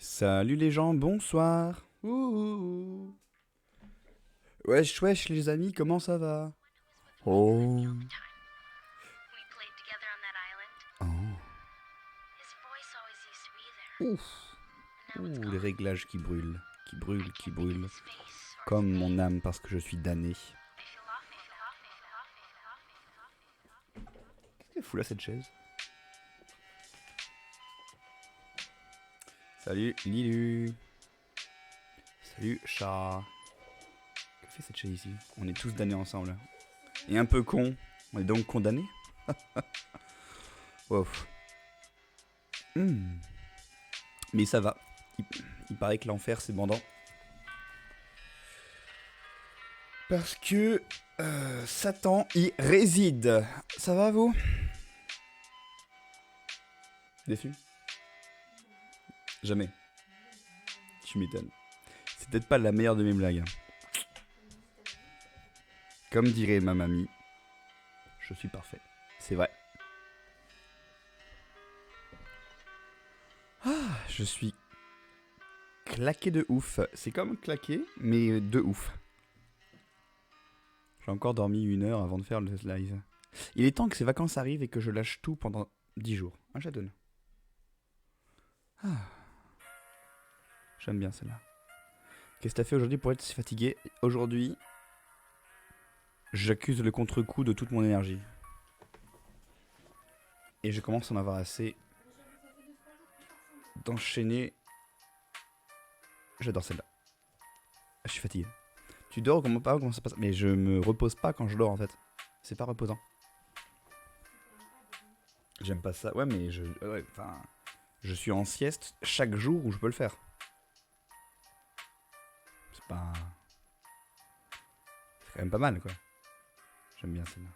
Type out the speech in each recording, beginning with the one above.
Salut les gens, bonsoir. Ouh. Wesh wesh les amis, comment ça va? Oh. Oh. Ouf. Ouh, les réglages qui brûlent, qui brûlent, qui brûlent. Comme mon âme parce que je suis damné. Qu'est-ce qu'elle fout là cette chaise? Salut Lilu. Salut chat. Que fait cette chaise ici? On est tous damnés ensemble. Et un peu con. On est donc condamnés? Wow. Mais ça va. Il paraît que l'enfer c'est bandant. Parce que Satan y réside. Ça va vous? Déçu? Jamais. Tu m'étonnes. C'est peut-être pas la meilleure de mes blagues. Comme dirait ma mamie, je suis parfait. C'est vrai. Ah, je suis claqué de ouf. C'est comme claqué, mais de ouf. J'ai encore dormi 1 heure avant de faire le live. Il est temps que ces vacances arrivent et que je lâche tout pendant 10 jours. Un chatone. Ah. J'aime bien celle-là. Qu'est-ce que t'as fait aujourd'hui pour être si fatigué? Aujourd'hui, j'accuse le contre-coup de toute mon énergie. Et je commence à en avoir assez d'enchaîner. J'adore celle-là. Je suis fatigué. Tu dors comment pas? Comment ça passe? Mais je me repose pas quand je dors en fait. C'est pas reposant. J'aime pas ça. Ouais, mais je suis en sieste chaque jour où je peux le faire. C'est pas. C'est quand même pas mal quoi. J'aime bien celle-là.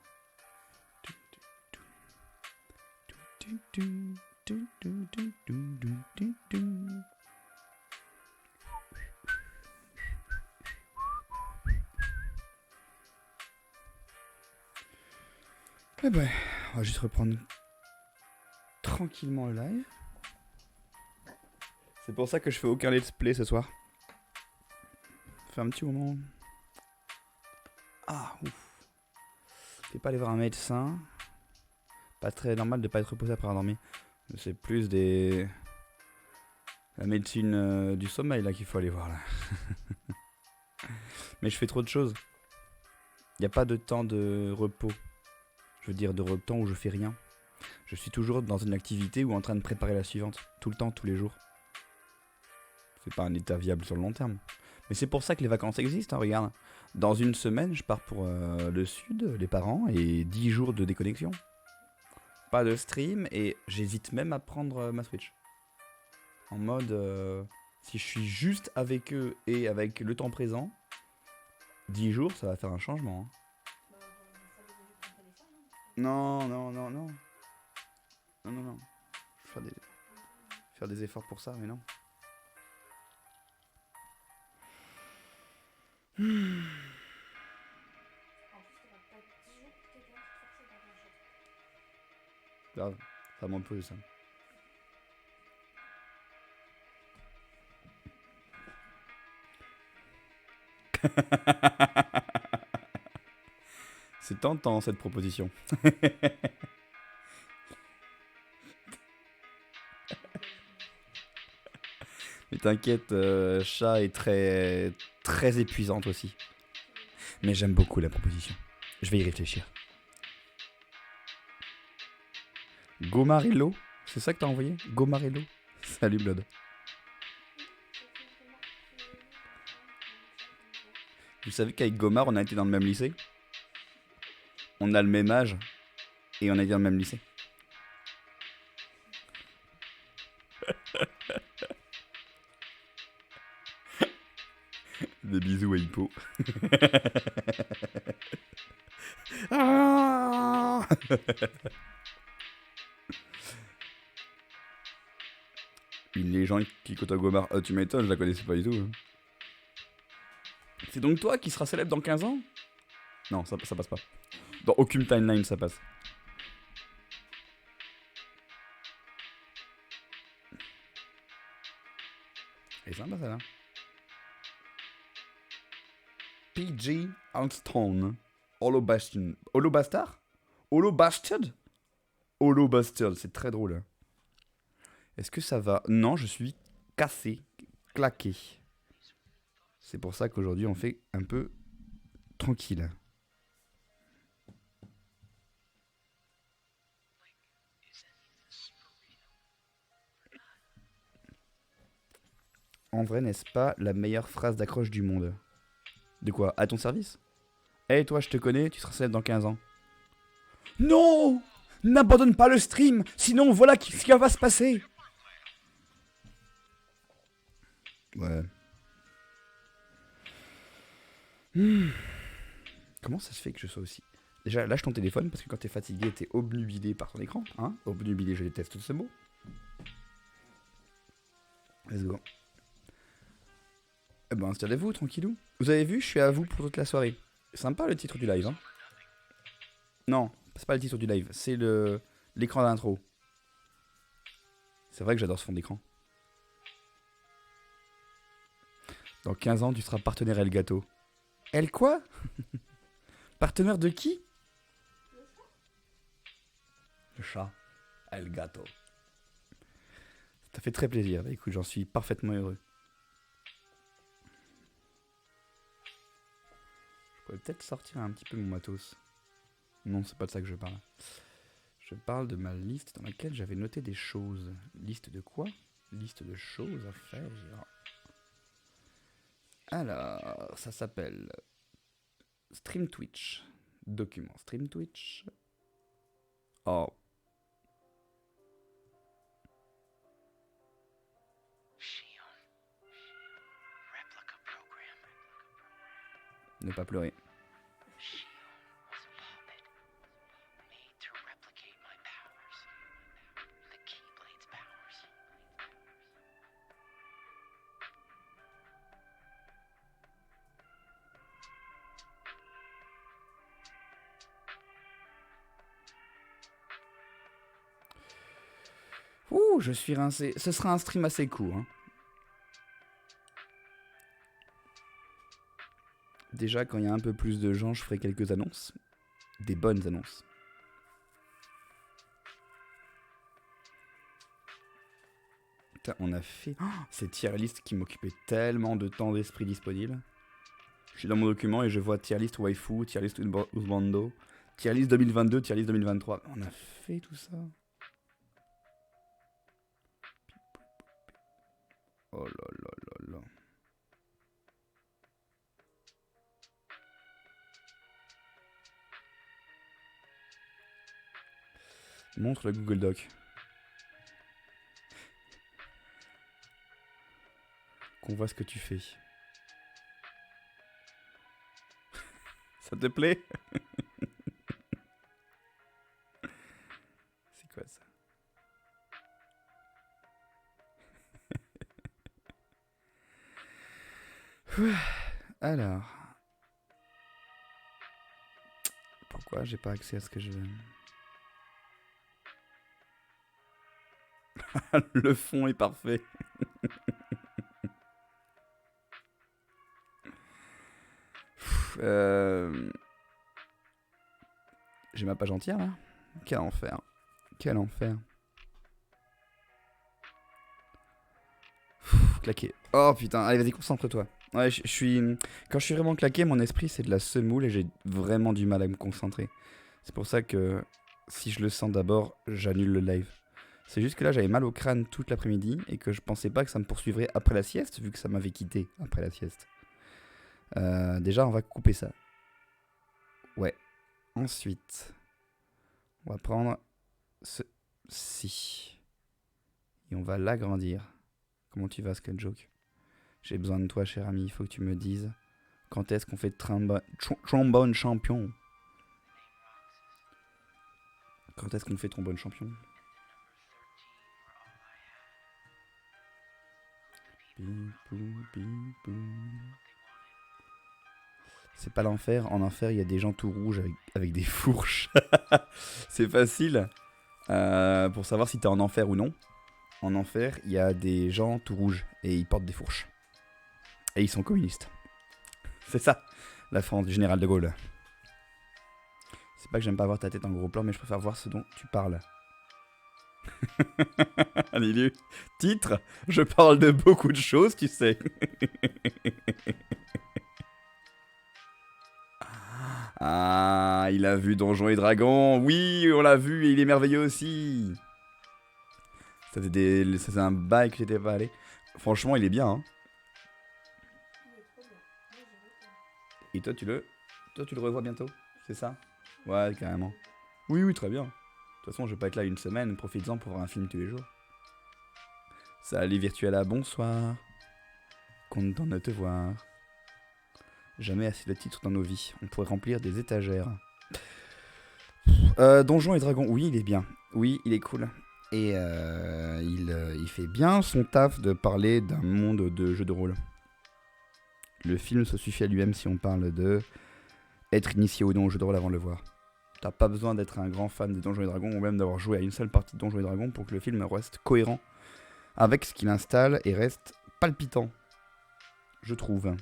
Eh ben, on va juste reprendre tranquillement le live. C'est pour ça que je fais aucun let's play ce soir. Ça fait un petit moment. Ah, ouf. T'es pas allé voir un médecin. Pas très normal de pas être reposé après avoir dormi. C'est plus la médecine du sommeil là qu'il faut aller voir là. Mais je fais trop de choses. Y a pas de temps de repos. Je veux dire de temps où je fais rien. Je suis toujours dans une activité ou en train de préparer la suivante. Tout le temps, tous les jours. C'est pas un état viable sur le long terme. Mais c'est pour ça que les vacances existent, hein, regarde. Dans 1 semaine, je pars pour le sud, les parents, et 10 jours de déconnexion. Pas de stream, et j'hésite même à prendre ma Switch. En mode, si je suis juste avec eux et avec le temps présent, 10 jours, ça va faire un changement. Hein. Non, non, non, non. Non, non, non. Je vais faire des efforts pour ça, mais non. Grave, ça m'en peut ça. C'est tentant cette proposition. Mais t'inquiète, chat est très très épuisante aussi. Mais j'aime beaucoup la proposition. Je vais y réfléchir. Gomarello, c'est ça que t'as envoyé? Gomarello. Salut Blood. Vous savez qu'avec Gomar, on a été dans le même lycée? On a le même âge et on a été dans le même lycée. Des bisous à Hippo. Ah une légende qui côtoie Gomar. Oh, tu m'étonnes, je la connaissais pas du tout. Hein. C'est donc toi qui seras célèbre dans 15 ans? Non, ça passe pas. Dans aucune timeline, ça passe. C'est sympa ça là. PG Armstrong. Hollow Bastion. Hollow Bastard? Hollow Bastard? Hollow Bastard, c'est très drôle. Est-ce que ça va? Non, je suis cassé, claqué. C'est pour ça qu'aujourd'hui on fait un peu tranquille. En vrai, n'est-ce pas la meilleure phrase d'accroche du monde? De quoi? À ton service? Eh toi, je te connais, tu seras célèbre dans 15 ans. Non! N'abandonne pas le stream, sinon voilà ce qui va se passer. Ouais. Comment ça se fait que je sois aussi... Déjà, lâche ton téléphone, parce que quand t'es fatigué, t'es obnubilé par ton écran. Hein? Obnubilé, je déteste ce mot. Let's go. Eh ben, installez-vous, tranquillou. Vous avez vu, je suis à vous pour toute la soirée. Sympa le titre du live, hein. Non, c'est pas le titre du live, c'est l'écran d'intro. C'est vrai que j'adore ce fond d'écran. Dans 15 ans, tu seras partenaire Elgato. Elle quoi? Partenaire de qui? Le chat. Elgato. Ça fait très plaisir. Bah, écoute, j'en suis parfaitement heureux. Je pourrais peut-être sortir un petit peu mon matos. Non, c'est pas de ça que je parle. Je parle de ma liste dans laquelle j'avais noté des choses. Liste de quoi? Liste de choses à faire. Alors, ça s'appelle Stream Twitch. Document Stream Twitch. Oh. Ne pas pleurer. Ouh, je suis rincé. Ce sera un stream assez court. Hein. Déjà, quand il y a un peu plus de gens, je ferai quelques annonces. Des bonnes annonces. Putain, on a fait... Oh, ces tier list qui m'occupaient tellement de temps d'esprit disponible. Je suis dans mon document et je vois tier list waifu, tier list Uzbando, tier list 2022, tier list 2023. On a fait tout ça. Oh là là là là. Montre le Google Doc. Qu'on voit ce que tu fais. Ça te plaît? C'est quoi ça? Alors. Pourquoi j'ai pas accès à ce que je veux? Le fond est parfait. J'ai ma page entière là. Quel enfer. Quel enfer. Claqué. Oh putain, allez vas-y concentre-toi. Ouais, je suis... Quand je suis vraiment claqué, mon esprit c'est de la semoule et j'ai vraiment du mal à me concentrer. C'est pour ça que si je le sens d'abord, j'annule le live. C'est juste que là j'avais mal au crâne toute l'après-midi et que je pensais pas que ça me poursuivrait après la sieste vu que ça m'avait quitté après la sieste. Déjà on va couper ça. Ouais. Ensuite, on va prendre ceci. Et on va l'agrandir. Comment tu vas, Skull Joke? J'ai besoin de toi, cher ami. Il faut que tu me dises quand est-ce qu'on fait trombone champion. Quand est-ce qu'on fait trombone champion? C'est pas l'enfer. En enfer, il y a des gens tout rouges avec des fourches. C'est facile pour savoir si t'es en enfer ou non. en enfer, il y a des gens tout rouges et ils portent des fourches. Et ils sont communistes. C'est ça, la France du général de Gaulle. C'est pas que j'aime pas voir ta tête en gros plan, mais je préfère voir ce dont tu parles. Allez, titre, je parle de beaucoup de choses, tu sais. Ah, il a vu Donjons et Dragons. Oui, on l'a vu et il est merveilleux aussi. Ça faisait un bail que j'étais pas allé. Franchement, il est bien. Hein. Et toi, tu le revois bientôt? C'est ça? Ouais, carrément. Oui, oui, très bien. De toute façon, je vais pas être là une semaine. Profites-en pour voir un film tous les jours. Salut Virtuela, bonsoir. Content de te voir. Jamais assez de titres dans nos vies. On pourrait remplir des étagères. Donjons et Dragons, oui, il est bien. Oui, il est cool. Et il fait bien son taf de parler d'un monde de jeux de rôle. Le film se suffit à lui-même si on parle de être initié au jeu de rôle avant de le voir. T'as pas besoin d'être un grand fan de Donjons et Dragons ou même d'avoir joué à une seule partie de Donjons et Dragons pour que le film reste cohérent avec ce qu'il installe et reste palpitant, je trouve.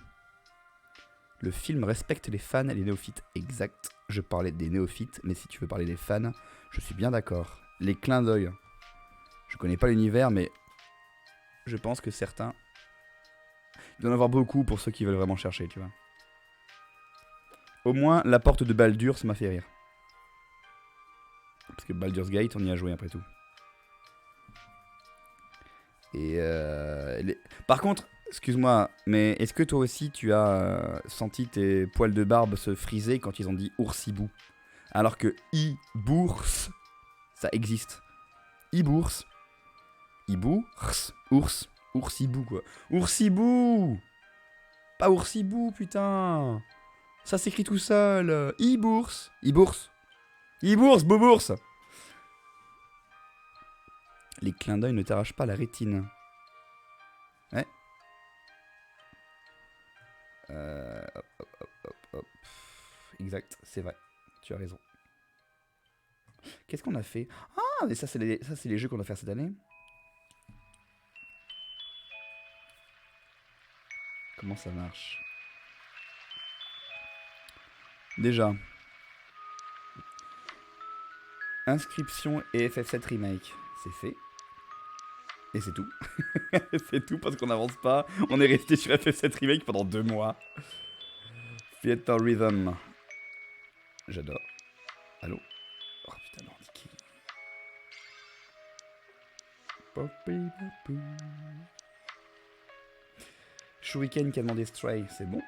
Le film respecte les fans et les néophytes. Exact, je parlais des néophytes, mais si tu veux parler des fans, je suis bien d'accord. Les clins d'œil. Je connais pas l'univers, mais je pense que certains... Il doit en avoir beaucoup pour ceux qui veulent vraiment chercher, tu vois. Au moins, la porte de Baldur, ça m'a fait rire. Parce que Baldur's Gate, on y a joué après tout. Et par contre, excuse-moi, mais est-ce que toi aussi tu as senti tes poils de barbe se friser quand ils ont dit oursibou? Alors que i-bourse, ça existe. I-bourse, ours, oursibou quoi. Oursibou! Pas oursibou, putain! Ça s'écrit tout seul. I-bourse, bourse. Les clins d'œil ne t'arrachent pas la rétine. Ouais. Hop. Exact, c'est vrai. Tu as raison. Qu'est-ce qu'on a fait? Ah, mais ça c'est les jeux qu'on va faire cette année. Comment ça marche? Déjà. Inscription et FF7 Remake. C'est fait. Et c'est tout. C'est tout parce qu'on n'avance pas. On est resté sur FF7 Remake pendant 2 mois. Theater Rhythm. J'adore. Allô? Oh putain, Nordique. Shuriken qui a demandé Stray, c'est bon.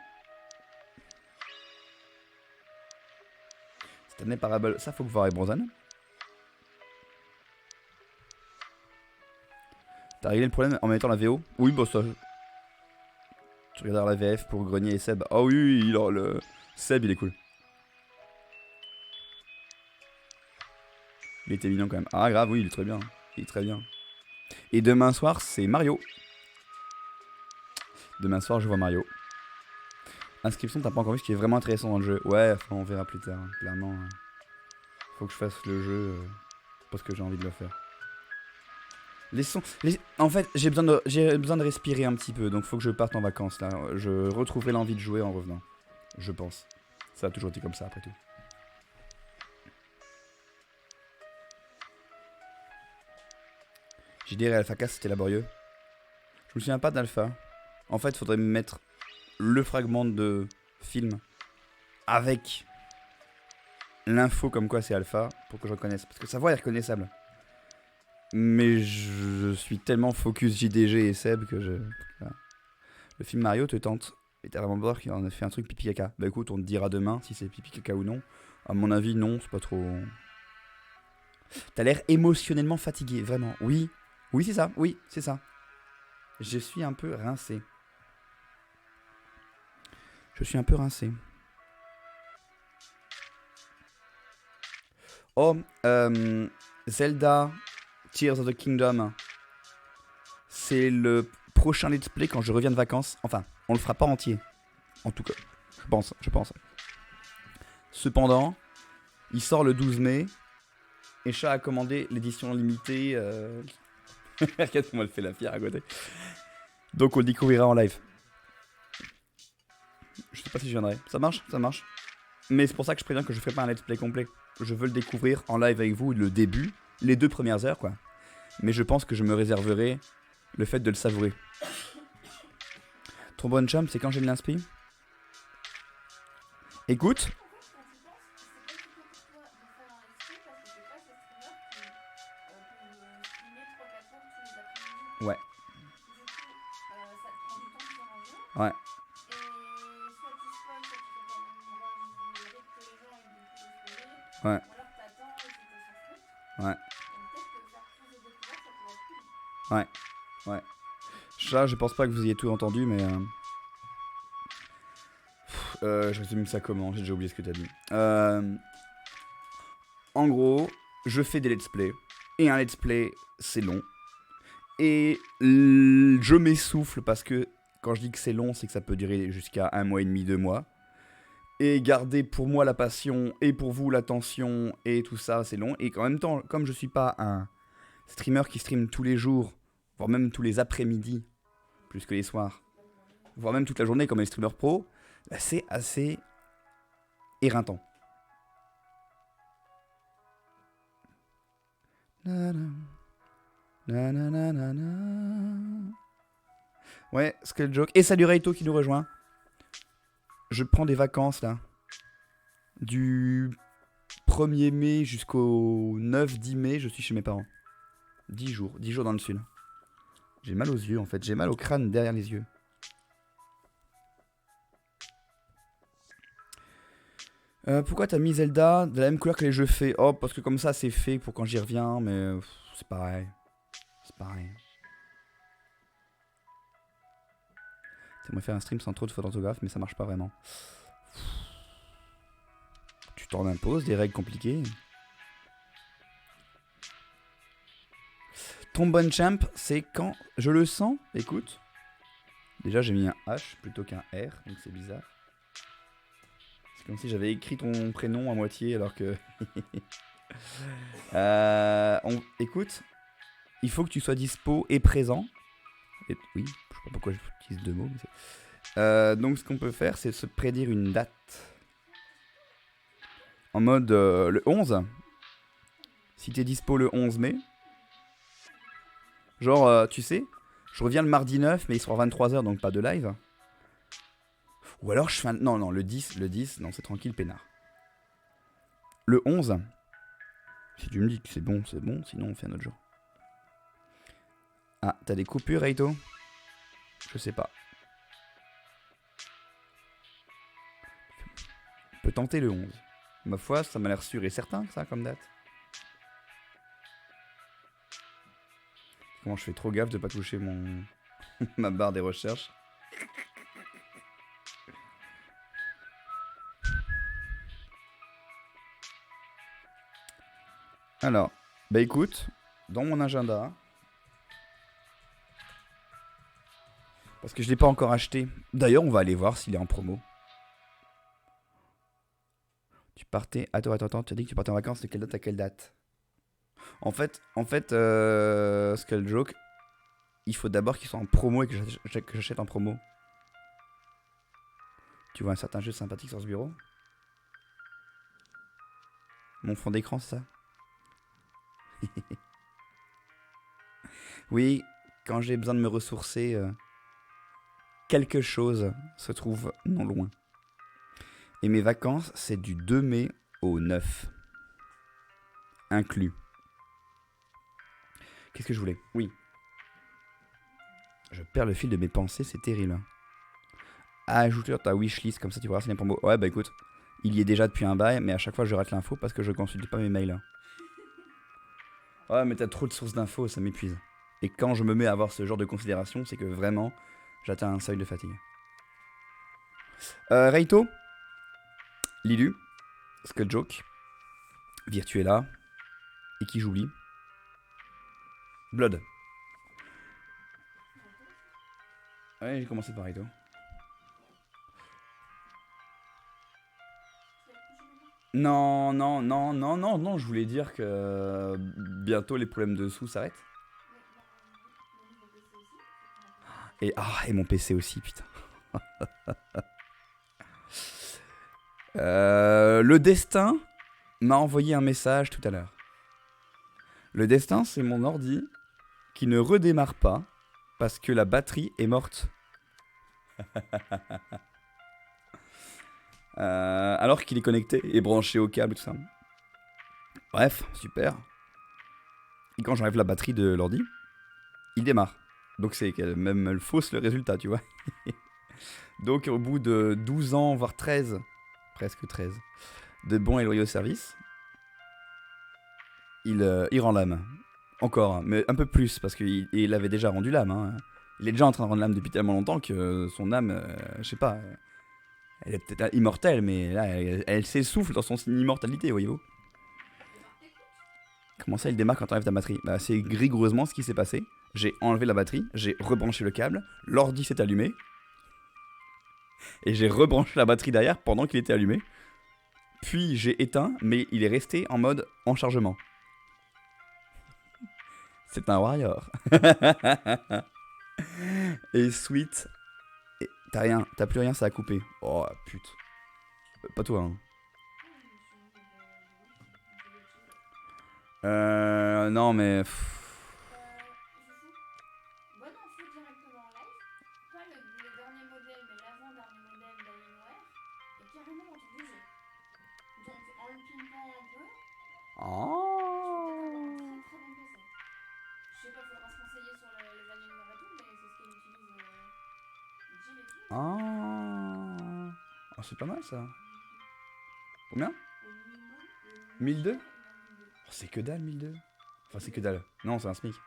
Cette année Parable, ça faut que voir et Bronzan. T'as réglé le problème en mettant la VO? Oui, bah ça. Tu regardes la VF pour Grenier et Seb. Ah oui, le Seb il est cool. Il était mignon quand même. Ah grave, oui, il est très bien. Il est très bien. Et demain soir, c'est Mario. Demain soir, je vois Mario. Inscription, t'as pas encore vu ce qui est vraiment intéressant dans le jeu. Ouais, enfin, on verra plus tard. Clairement, faut que je fasse le jeu parce que j'ai envie de le faire. Les sons, en fait, j'ai besoin de respirer un petit peu, donc faut que je parte en vacances là. Je retrouverai l'envie de jouer en revenant. Je pense. Ça a toujours été comme ça après tout. JDR et Alpha Cast, c'était laborieux. Je me souviens pas d'Alpha. En fait, faudrait me mettre le fragment de film avec l'info comme quoi c'est Alpha pour que je reconnaisse. Parce que sa voix est reconnaissable. Mais je suis tellement focus JDG et Seb que je... Voilà. Le film Mario te tente. Et t'as vraiment peur qu'il en a fait un truc pipi caca. Bah écoute, on te dira demain si c'est pipi caca ou non. À mon avis, non, c'est pas trop... T'as l'air émotionnellement fatigué, vraiment. Oui, oui c'est ça, oui, c'est ça. Je suis un peu rincé. Je suis un peu rincé. Oh, Zelda Tears of the Kingdom. C'est le prochain let's play quand je reviens de vacances. Enfin, on le fera pas entier. En tout cas, je pense. Cependant, il sort le 12 mai. Et Chat a commandé l'édition limitée Regarde comment elle fait la fière à côté. Donc on le découvrira en live. Je sais pas si je viendrai. Ça marche. Mais c'est pour ça que je préviens que je ferai pas un let's play complet. Je veux le découvrir en live avec vous, le début, les 2 premières heures quoi. Mais je pense que je me réserverai le fait de le savourer. Trombone Champ, c'est quand j'ai de l'inspi. Écoute. Ouais. Ouais. Ouais. Ouais. Ouais. Ouais. Ça, je pense pas que vous ayez tout entendu, mais... je résume ça comment? J'ai déjà oublié ce que t'as dit. En gros, je fais des let's play. Et un let's play, c'est long. Et je m'essouffle parce que quand je dis que c'est long, c'est que ça peut durer jusqu'à 1 mois et demi, 2 mois. Et garder pour moi la passion et pour vous l'attention et tout ça, c'est long. Et en même temps, comme je suis pas un streamer qui stream tous les jours, voire même tous les après-midi, plus que les soirs, voire même toute la journée comme les streamers pro, bah c'est assez éreintant. Ouais, Skull Joke. Et salut Raito qui nous rejoint. Je prends des vacances là. Du 1er mai jusqu'au 9-10 mai, je suis chez mes parents. 10 jours dans le sud. J'ai mal aux yeux en fait, j'ai mal au crâne derrière les yeux. Pourquoi t'as mis Zelda de la même couleur que les jeux faits? Oh, parce que comme ça c'est fait pour quand j'y reviens, mais c'est pareil. C'est pareil. T'aimerais faire un stream sans trop de fautes d'orthographe, mais ça marche pas vraiment. Tu t'en imposes des règles compliquées. Trombone Champ, c'est quand je le sens. Écoute. Déjà, j'ai mis un H plutôt qu'un R, donc c'est bizarre. C'est comme si j'avais écrit ton prénom à moitié alors que... Écoute, il faut que tu sois dispo et présent. Et, oui, je sais pas pourquoi j'utilise 2 mots. Mais donc ce qu'on peut faire, c'est se prédire une date. En mode le 11. Si t'es dispo le 11 mai. Genre, tu sais, je reviens le mardi 9, mais il sera 23h, donc pas de live. Ou alors je fais un... Non, le 10, non, c'est tranquille, peinard. Le 11, si tu me dis que c'est bon, sinon on fait un autre jour. Ah, t'as des coupures, Raito? Je sais pas. On peut tenter le 11. Ma foi, ça m'a l'air sûr et certain, ça, comme date. Comment je fais trop gaffe de pas toucher mon... ma barre des recherches. Alors, bah écoute, dans mon agenda, parce que je l'ai pas encore acheté. D'ailleurs, on va aller voir s'il est en promo. Tu partais... Attends, tu as dit que tu partais en vacances de quelle date à quelle date? En fait, Skull Joke, il faut d'abord qu'il soit en promo et que j'achète en promo. Tu vois un certain jeu sympathique sur ce bureau? Mon fond d'écran, c'est ça? Oui, quand j'ai besoin de me ressourcer, quelque chose se trouve non loin. Et mes vacances, c'est du 2 mai au 9. Inclus. Qu'est-ce que je voulais? Oui. Je perds le fil de mes pensées, c'est terrible. Ajouter ta wishlist, comme ça tu verras si il y a un promo. Ouais, bah écoute, il y est déjà depuis un bail, mais à chaque fois je rate l'info parce que je consulte pas mes mails. Ouais, mais t'as trop de sources d'infos, ça m'épuise. Et quand je me mets à avoir ce genre de considération, c'est que vraiment, j'atteins un seuil de fatigue. Raito, Lilu, Skull Joke, Virtuella, et qui j'oublie? Blood. Ouais, j'ai commencé par Raito. Non, je voulais dire que bientôt les problèmes de sous s'arrêtent. Et mon PC aussi, putain. Le destin m'a envoyé un message tout à l'heure. Le destin, c'est mon ordi qui ne redémarre pas parce que la batterie est morte. Alors qu'il est connecté et branché au câble et tout ça. Bref, super. Et quand j'enlève la batterie de l'ordi, il démarre. Donc c'est même fausse le résultat, tu vois. Donc au bout de 12 ans, voire 13, presque 13, de bons et loyaux services, il rend l'âme. Encore, mais un peu plus, parce qu'il avait déjà rendu l'âme. Hein. Il est déjà en train de rendre l'âme depuis tellement longtemps que son âme, je sais pas, elle est peut-être immortelle, mais là, elle s'essouffle dans son immortalité, voyez-vous. Comment ça, il démarre quand tu enlèves ta batterie? Bah, c'est rigoureusement ce qui s'est passé. J'ai enlevé la batterie, j'ai rebranché le câble, l'ordi s'est allumé, et j'ai rebranché la batterie derrière pendant qu'il était allumé. Puis j'ai éteint, mais il est resté en mode en chargement. C'est un warrior. Et Sweet, t'as plus rien, ça a coupé. Oh pute. Pas toi, hein. Non mais... Bonne info directement en live. Pas le dernier modèle, mais l'avant-dernier modèle d'Alienware est carrément en bouger. Donc en le pimpant un peu, Oh. tu peux avoir un très très bon PC. Je sais pas, faudra se renseigner sur les Alienware et tout, mais c'est ce qu'il utilise Jill et tout. Ah. Oh, c'est pas mal ça. Combien? Au minimum, 1002? il a 1002. Oh, c'est que dalle 1002. Enfin c'est que dalle. Non, c'est un SMIC. Le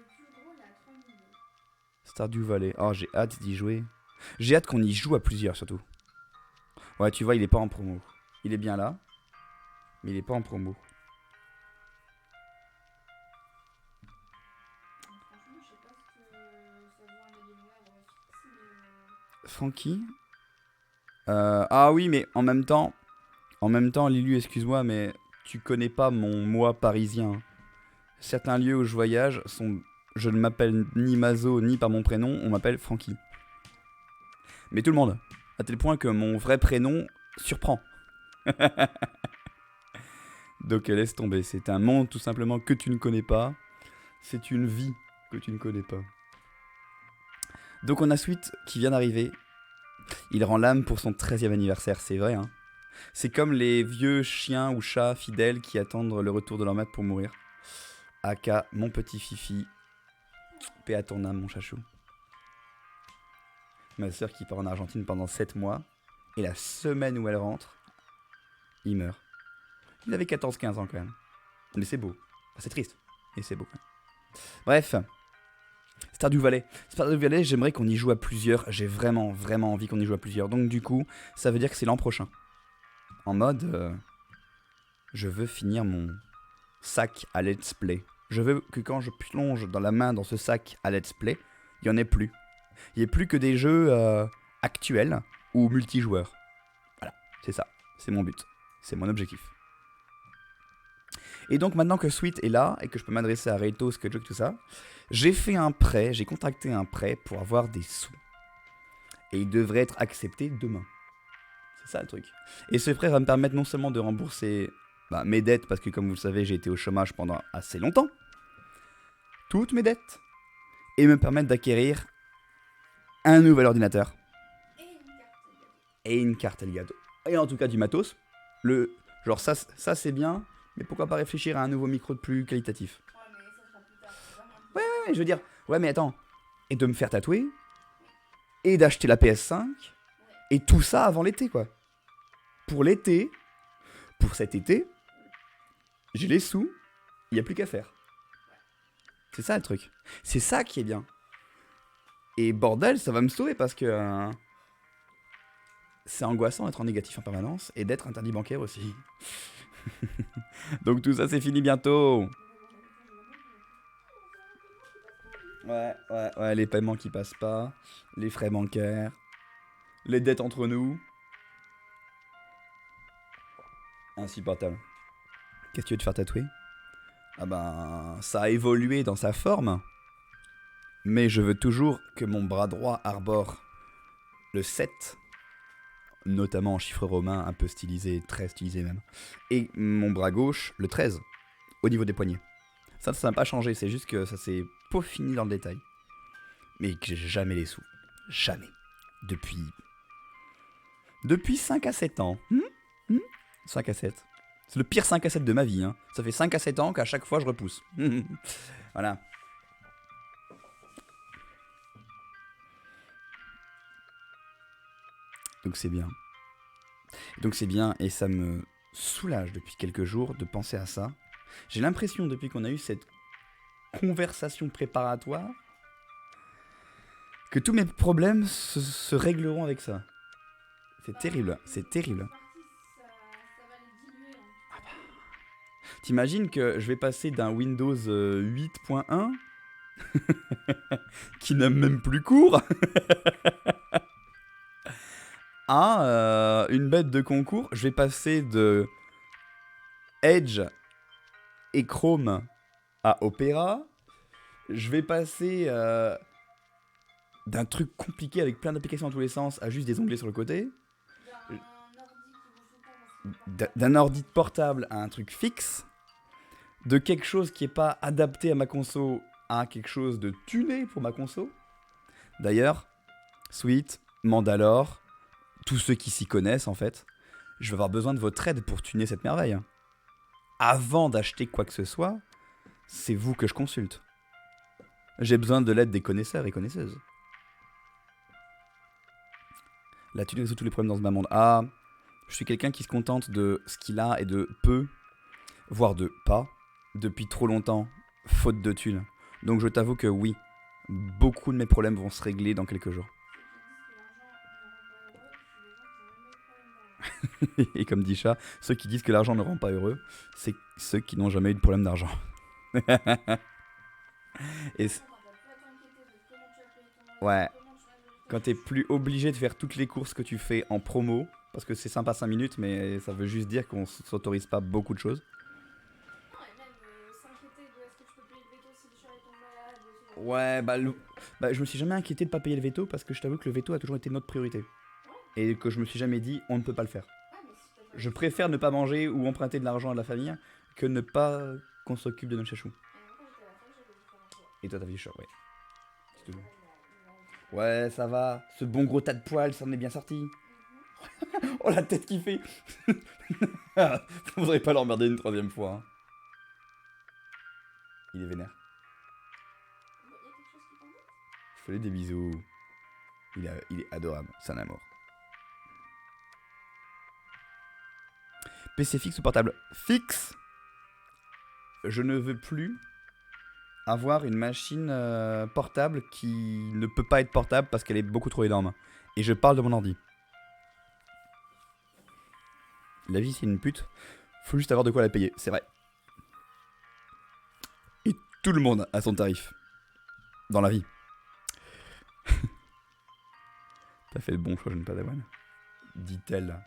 plus gros, il a 3002. Stardew Valley. Oh, j'ai hâte d'y jouer. J'ai hâte qu'on y joue à plusieurs surtout. Ouais, tu vois, il est pas en promo. Il est bien là, mais il est pas en promo. Franchement, je sais pas ce que ça vaut un Alienware fixe, mais. Francky. Ah oui, mais en même temps, Lilu, excuse-moi, mais tu connais pas mon moi parisien. Certains lieux où je voyage sont... Je ne m'appelle ni Mazo ni par mon prénom, on m'appelle Francky. Mais tout le monde. À tel point que mon vrai prénom surprend. Donc laisse tomber, c'est un monde tout simplement que tu ne connais pas. C'est une vie que tu ne connais pas. Donc on a Sweet qui vient d'arriver. Il rend l'âme pour son 13e anniversaire, c'est vrai. Hein. C'est comme les vieux chiens ou chats fidèles qui attendent le retour de leur maître pour mourir. Aka, mon petit Fifi. Paix à ton âme, mon chachou. Ma soeur qui part en Argentine pendant 7 mois. Et la semaine où elle rentre, il meurt. Il avait 14-15 ans quand même. Mais c'est beau. Enfin, c'est triste. Mais c'est beau quand même. Bref. Stardew Valley. Stardew Valley, j'aimerais qu'on y joue à plusieurs. J'ai vraiment, vraiment envie qu'on y joue à plusieurs. Donc du coup, ça veut dire que c'est l'an prochain. En mode... je veux finir mon sac à let's play. Je veux que quand je plonge dans la main dans ce sac à let's play, il n'y en ait plus. Il n'y ait plus que des jeux actuels ou multijoueurs. Voilà, c'est ça. C'est mon but. C'est mon objectif. Et donc maintenant que Sweet est là et que je peux m'adresser à Reito, Skudjoke, tout ça, j'ai fait un prêt, j'ai contracté un prêt pour avoir des sous. Et il devrait être accepté demain. C'est ça le truc. Et ce prêt va me permettre non seulement de rembourser mes dettes, parce que comme vous le savez, j'ai été au chômage pendant assez longtemps. Toutes mes dettes. Et me permettre d'acquérir un nouvel ordinateur. Et une carte Elgato. Et en tout cas du matos. Genre ça c'est bien, mais pourquoi pas réfléchir à un nouveau micro de plus qualitatif. Ouais, mais ça sera plus tard. C'est vraiment plus Ouais, je veux dire, ouais mais attends. Et de me faire tatouer. Et d'acheter la PS5. Et tout ça avant l'été quoi. Pour l'été, pour cet été, j'ai les sous, il n'y a plus qu'à faire. C'est ça le truc. C'est ça qui est bien. Et bordel, ça va me sauver parce que c'est angoissant d'être en négatif en permanence et d'être interdit bancaire aussi. Donc tout ça c'est fini bientôt. Ouais, les paiements qui passent pas, les frais bancaires, les dettes entre nous. Insupportable. Qu'est-ce que tu veux te faire tatouer? Ah ben, ça a évolué dans sa forme. Mais je veux toujours que mon bras droit arbore le 7, notamment en chiffre romain un peu stylisé, très stylisé même. Et mon bras gauche, le 13, au niveau des poignets. Ça n'a pas changé, c'est juste que ça s'est peaufiné dans le détail. Mais que j'ai jamais les sous. Jamais. Depuis 5 à 7 ans. 5 à 7. C'est le pire 5 à 7 de ma vie. Hein. Ça fait 5 à 7 ans qu'à chaque fois je repousse. Voilà. Donc c'est bien. Donc c'est bien et ça me soulage depuis quelques jours de penser à ça. J'ai l'impression depuis qu'on a eu cette conversation préparatoire que tous mes problèmes se régleront avec ça. C'est terrible, c'est terrible. Ça va les diluer. T'imagines que je vais passer d'un Windows 8.1 qui n'a même plus cours à une bête de concours. Je vais passer de Edge et Chrome à Opera. Je vais passer d'un truc compliqué avec plein d'applications dans tous les sens à juste des onglets sur le côté. D'un ordi portable à un truc fixe. De quelque chose qui n'est pas adapté à ma conso à quelque chose de tuné pour ma conso. D'ailleurs, Sweet, Mandalore, tous ceux qui s'y connaissent en fait, je vais avoir besoin de votre aide pour tuner cette merveille. Avant d'acheter quoi que ce soit, c'est vous que je consulte. J'ai besoin de l'aide des connaisseurs et connaisseuses. La thune résout tous les problèmes dans ce bas monde. Ah, je suis quelqu'un qui se contente de ce qu'il a et de peu, voire de pas, depuis trop longtemps, faute de thunes. Donc je t'avoue que oui, beaucoup de mes problèmes vont se régler dans quelques jours. Et comme dit Chat, ceux qui disent que l'argent ne rend pas heureux, c'est ceux qui n'ont jamais eu de problème d'argent. Et ouais, quand t'es plus obligé de faire toutes les courses que tu fais en promo, parce que c'est sympa 5 minutes, mais ça veut juste dire qu'on s'autorise pas beaucoup de choses. Ouais, bah je me suis jamais inquiété de pas payer le veto parce que je t'avoue que le veto a toujours été notre priorité. Et que je me suis jamais dit on ne peut pas le faire. Je préfère ne pas manger ou emprunter de l'argent à la famille que ne pas qu'on s'occupe de notre chachou. Et toi t'as vu le chat, ouais. C'est tout. Ouais, ça va. Ce bon gros tas de poils, ça en est bien sorti. Oh la tête qu'il fait. Faudrait pas l'emmerder une troisième fois. Hein. Il est vénère. Fais-lui des bisous. Il est adorable, c'est un amour. PC fixe ou portable? Fixe. Je ne veux plus avoir une machine portable qui ne peut pas être portable parce qu'elle est beaucoup trop énorme. Et je parle de mon ordi. La vie c'est une pute. Faut juste avoir de quoi la payer, c'est vrai. Et tout le monde a son tarif. Dans la vie. T'as fait le bon choix, jeune padawan. Dit-elle.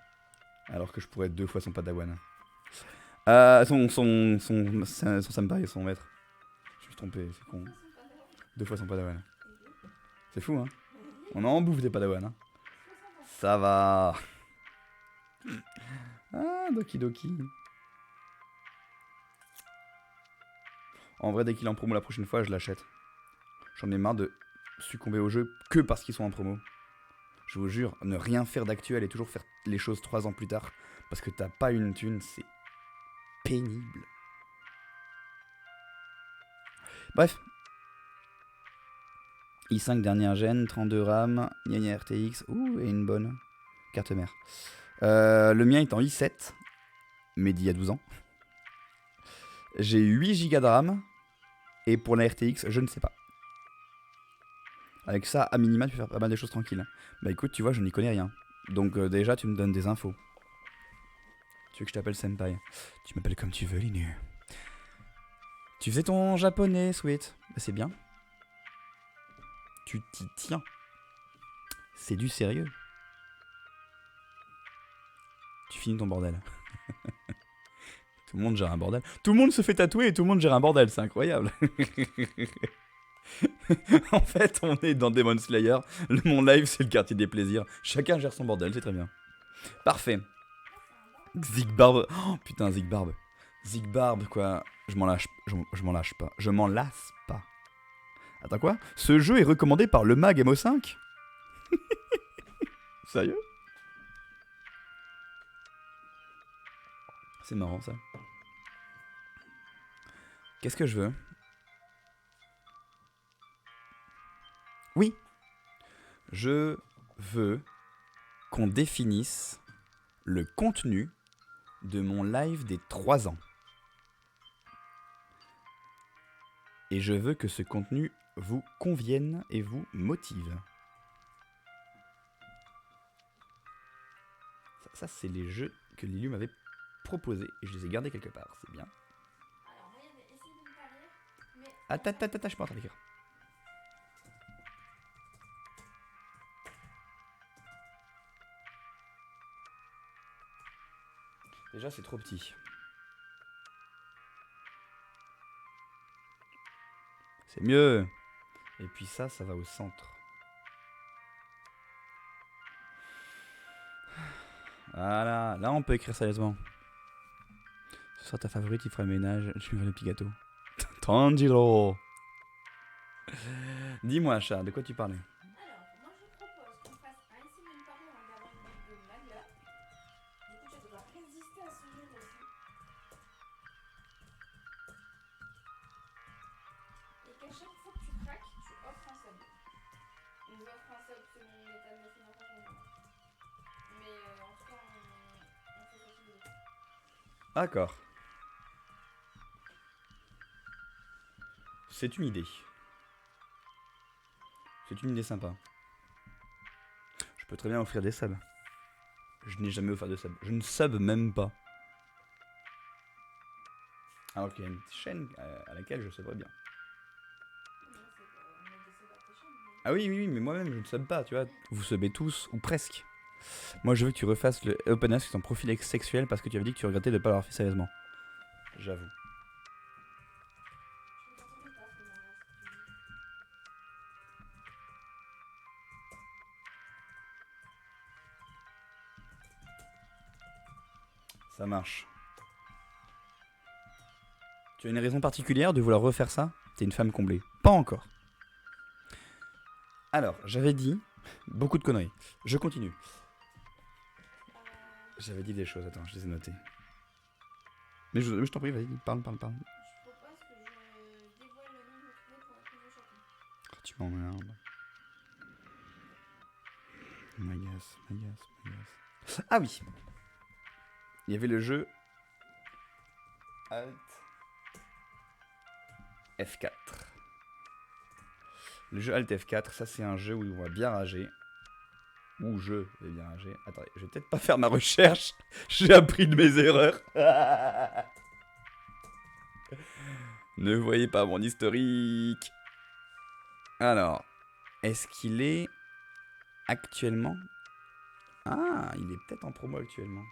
Alors que je pourrais être 2 fois son padawan. Son senpai, son maître. Je me suis trompé, c'est con. 2 fois son padawan. C'est fou, hein. On en bouffe des padawan, hein. Ça va. Ah, Doki Doki. En vrai, dès qu'il est en promo la prochaine fois, je l'achète. J'en ai marre de succomber au jeu que parce qu'ils sont en promo. Je vous jure, ne rien faire d'actuel et toujours faire les choses 3 ans plus tard parce que t'as pas une thune, c'est pénible. Bref. i5 dernière gêne, 32 RAM, gna RTX, ouh, et une bonne carte mère. Le mien est en i7, mais d'il y a 12 ans. J'ai 8 Go de RAM, et pour la RTX, je ne sais pas. Avec ça, à minima, tu peux faire pas mal de choses tranquilles. Bah écoute, tu vois, je n'y connais rien. Donc déjà, tu me donnes des infos. Tu veux que je t'appelle Senpai? Tu m'appelles comme tu veux, Linu. Tu faisais ton japonais, Sweet. Bah c'est bien. Tu t'y tiens. C'est du sérieux. Tu finis ton bordel. Tout le monde gère un bordel. Tout le monde se fait tatouer et tout le monde gère un bordel, c'est incroyable. En fait, on est dans Demon Slayer. Mon live, c'est le quartier des plaisirs. Chacun gère son bordel, c'est très bien. Parfait. Zigbarb. Oh putain, Zigbarb. Zigbarb, quoi. Je m'en lâche, je m'en lâche pas. Je m'en lasse pas. Attends, quoi? Ce jeu est recommandé par le mag MO5? Sérieux? C'est marrant, ça. Qu'est-ce que je veux? Oui. Je veux qu'on définisse le contenu de mon live des 3 ans. Et je veux que ce contenu vous convienne et vous motive. Ça c'est les jeux que Lilu m'avait proposés et je les ai gardés quelque part, c'est bien. Alors, regardez, essayez de ne pas lire, mais... Attends, je suis pas en train d'écrire. Déjà, c'est trop petit. C'est mieux. Et puis ça va au centre. Voilà, là on peut écrire sérieusement. Ce sera ta favorite, il fera le ménage, tu lui feras le petit gâteau. Tanjiro. Dis-moi, chat, de quoi tu parlais? Alors, moi je propose qu'on fasse un ici même Paris en regardant une vidéo de Nagla. Du coup, tu vas devoir résister à ce jeu aussi. Et qu'à chaque fois que tu craques, tu offres un sub. On vous offre un sub selon l'état de nos finances en ce moment. Mais en tout cas, on fait ça tous les deux. D'accord. C'est une idée. C'est une idée sympa. Je peux très bien offrir des subs. Je n'ai jamais offert de sub. Je ne sub même pas. Alors qu'il y a une chaîne à laquelle je subrais bien. Mais c'est qu'on met des subs à tes chaînes. Mais... Ah oui, mais moi-même je ne sub pas, tu vois. Vous subez tous, ou presque. Moi je veux que tu refasses le Open Ask sur ton profil sexuel parce que tu avais dit que tu regrettais de ne pas l'avoir fait sérieusement. J'avoue. Je ne t'entendais pas à ce moment-là, ce que tu dis. Ça marche. Tu as une raison particulière de vouloir refaire ça? T'es une femme comblée. Pas encore. Alors, j'avais dit beaucoup de conneries. Je continue. J'avais dit des choses, attends, je les ai notées. Mais je t'en prie, vas-y, parle. Je propose que je dévoile le nom de trouvé pour notre nouveau chaton. Oh, tu m'emmerdes. M'agace. Ah oui. Il y avait le jeu Alt F4. Le jeu Alt F4, ça c'est un jeu où on va bien rager. Où je vais bien rager. Attendez, je vais peut-être pas faire ma recherche. J'ai appris de mes erreurs. Ne voyez pas mon historique. Alors, est-ce qu'il est actuellement? Ah, il est peut-être en promo actuellement.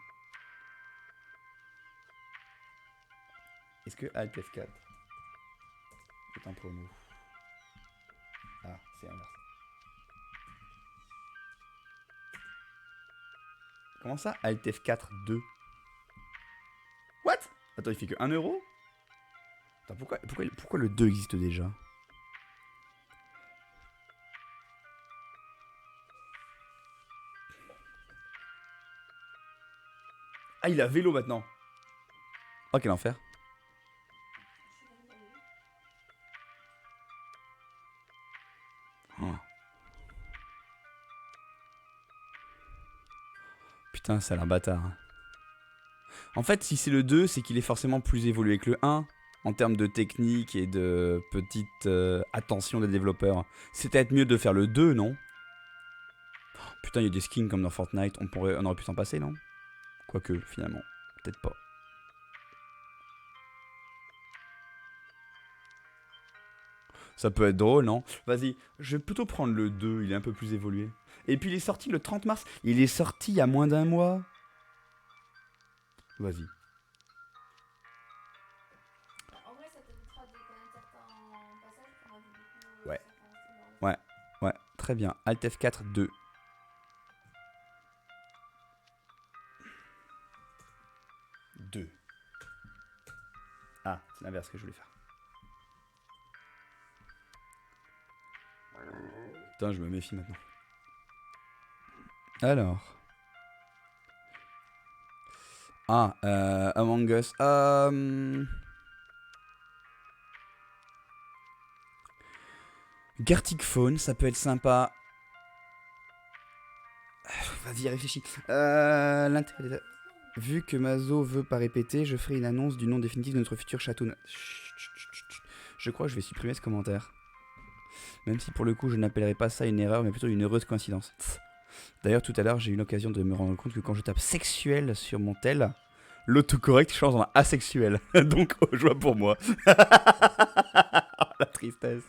Est-ce que Alt F4 est en promo? Ah, c'est inversé. Comment ça, Alt F4 2? What? Attends, il fait que 1 euro? Attends, pourquoi le 2 existe déjà? Ah, il a vélo maintenant. Oh, quel enfer. Oh. Putain, ça a l'air bâtard. En fait, si c'est le 2, c'est qu'il est forcément plus évolué que le 1 en termes de technique et de petite attention des développeurs. C'est peut-être mieux de faire le 2, non? Putain, il y a des skins comme dans Fortnite, on aurait pu s'en passer, non? Quoique, finalement, peut-être pas. Ça peut être drôle, non? Vas-y, je vais plutôt prendre le 2, il est un peu plus évolué. Et puis il est sorti le 30 mars. Il est sorti il y a moins d'un mois. Vas-y. En vrai, ça t'évitera de connaître certains passages qu'on a vu beaucoup Très bien. Alt F4, 2. Ah, c'est l'inverse que je voulais faire. Putain, je me méfie maintenant. Alors. Ah, Among Us. Gartic Phone, ça peut être sympa. Vas-y, réfléchis. L'intérêt. Vu que Mazo veut pas répéter, je ferai une annonce du nom définitif de notre futur château. Je crois que je vais supprimer ce commentaire. Même si pour le coup je n'appellerai pas ça une erreur, mais plutôt une heureuse coïncidence. D'ailleurs, tout à l'heure, j'ai eu l'occasion de me rendre compte que quand je tape sexuel sur mon tel, l'autocorrect change en asexuel. Donc, joie pour moi. La tristesse.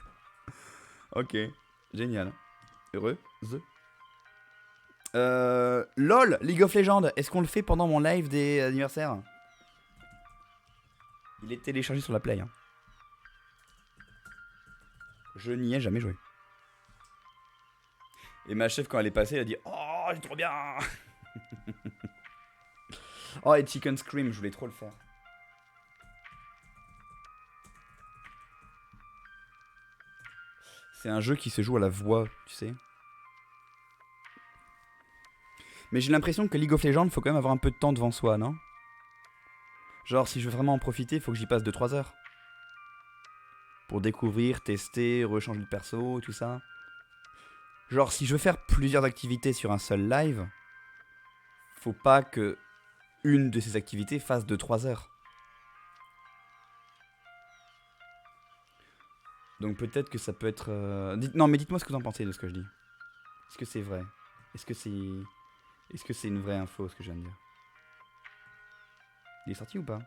Ok, génial. Heureux. LOL, League of Legends, est-ce qu'on le fait pendant mon live des anniversaires? Il est téléchargé sur la Play. Hein. Je n'y ai jamais joué. Et ma chef, quand elle est passée, elle a dit oh, c'est trop bien. Oh, et Chicken Scream, je voulais trop le faire. C'est un jeu qui se joue à la voix, tu sais. Mais j'ai l'impression que League of Legends, faut quand même avoir un peu de temps devant soi, non? Genre, si je veux vraiment en profiter, il faut que j'y passe 2-3 heures. Pour découvrir, tester, rechanger le perso, tout ça. Genre, si je veux faire plusieurs activités sur un seul live, faut pas que une de ces activités fasse 2-3 heures. Donc peut-être que ça peut être... Non, mais dites-moi ce que vous en pensez de ce que je dis. Est-ce que c'est vrai? Est-ce que c'est une vraie info, ce que je viens de dire? Il est sorti ou pas?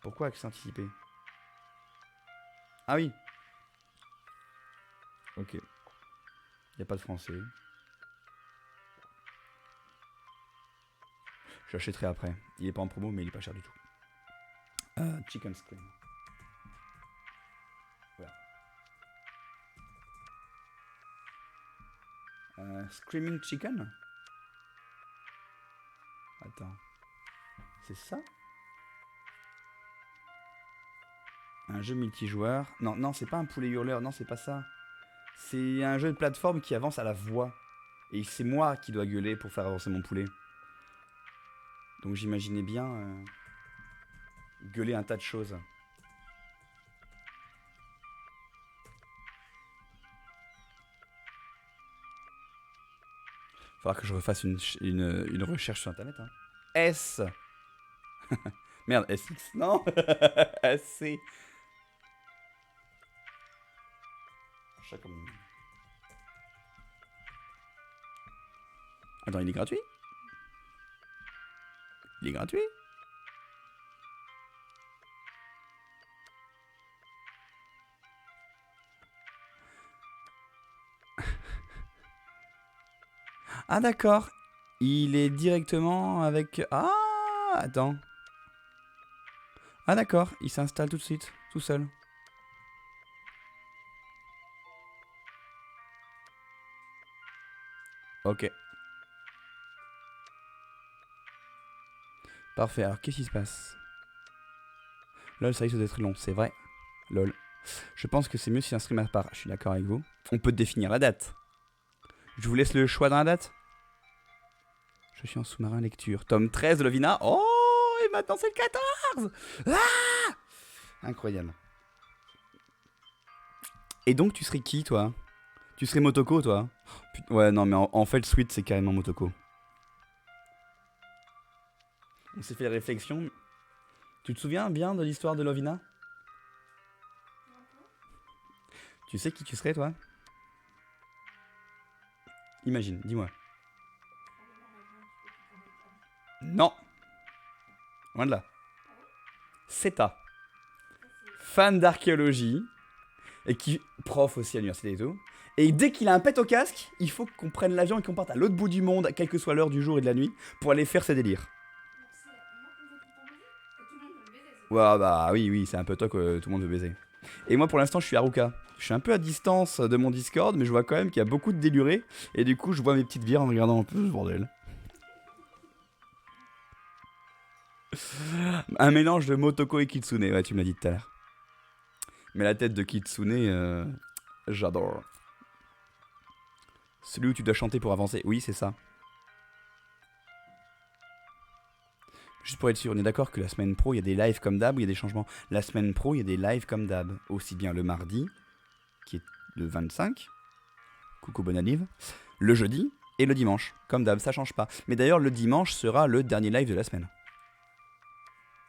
Pourquoi accès anticipé? Ah oui. Ok. Il n'y a pas de français. J'achèterai après. Il est pas en promo, mais il est pas cher du tout. Chicken Scream. Voilà. Screaming Chicken? Attends. C'est ça? Un jeu multijoueur. Non, non, c'est pas un poulet hurleur. Non, c'est pas ça. C'est un jeu de plateforme qui avance à la voix. Et c'est moi qui dois gueuler pour faire avancer mon poulet. Donc j'imaginais bien gueuler un tas de choses. Faudra que je refasse une recherche sur internet. Hein. S. Merde, SX. Non. SC. Chat comme... Attends, il est gratuit? Il est gratuit? Ah d'accord. Il est directement avec... Ah, attends. Ah d'accord, il s'installe tout de suite, tout seul. Ok. Parfait, alors qu'est-ce qui se passe? LOL, ça risque d'être long, c'est vrai. LOL. Je pense que c'est mieux si un stream à part. Je suis d'accord avec vous. On peut définir la date. Je vous laisse le choix dans la date. Je suis en sous-marin lecture. Tome 13 de Lovina. Oh, et maintenant c'est le 14. Ah, incroyable. Et donc tu serais qui, toi? Tu serais Motoko, toi? Ouais, non, mais en fait, Sweet, c'est carrément Motoko. On s'est fait la réflexion. Tu te souviens bien de l'histoire de Lovina? Tu sais qui tu serais, toi? Imagine, dis-moi. Non. Loin de là. Seta. Fan d'archéologie. Et qui... prof aussi à l'université et tout. Et dès qu'il a un pet au casque, il faut qu'on prenne l'avion et qu'on parte à l'autre bout du monde, quelle que soit l'heure du jour et de la nuit, pour aller faire ses délires. Ouais, bah oui, c'est un peu toi que tout le monde veut baiser. Et moi pour l'instant je suis Haruka. Je suis un peu à distance de mon Discord, mais je vois quand même qu'il y a beaucoup de délurés. Et du coup je vois mes petites bières en regardant un peu ce bordel. Un mélange de Motoko et Kitsune, ouais tu me l'as dit tout à l'heure. Mais la tête de Kitsune, j'adore. Celui où tu dois chanter pour avancer, oui c'est ça. Juste pour être sûr, on est d'accord que la semaine pro, il y a des lives comme d'hab ou il y a des changements. La semaine pro, il y a des lives comme d'hab. Aussi bien le mardi, qui est le 25. Coucou, bonne anniv. Le jeudi et le dimanche. Comme d'hab, ça change pas. Mais d'ailleurs, le dimanche sera le dernier live de la semaine.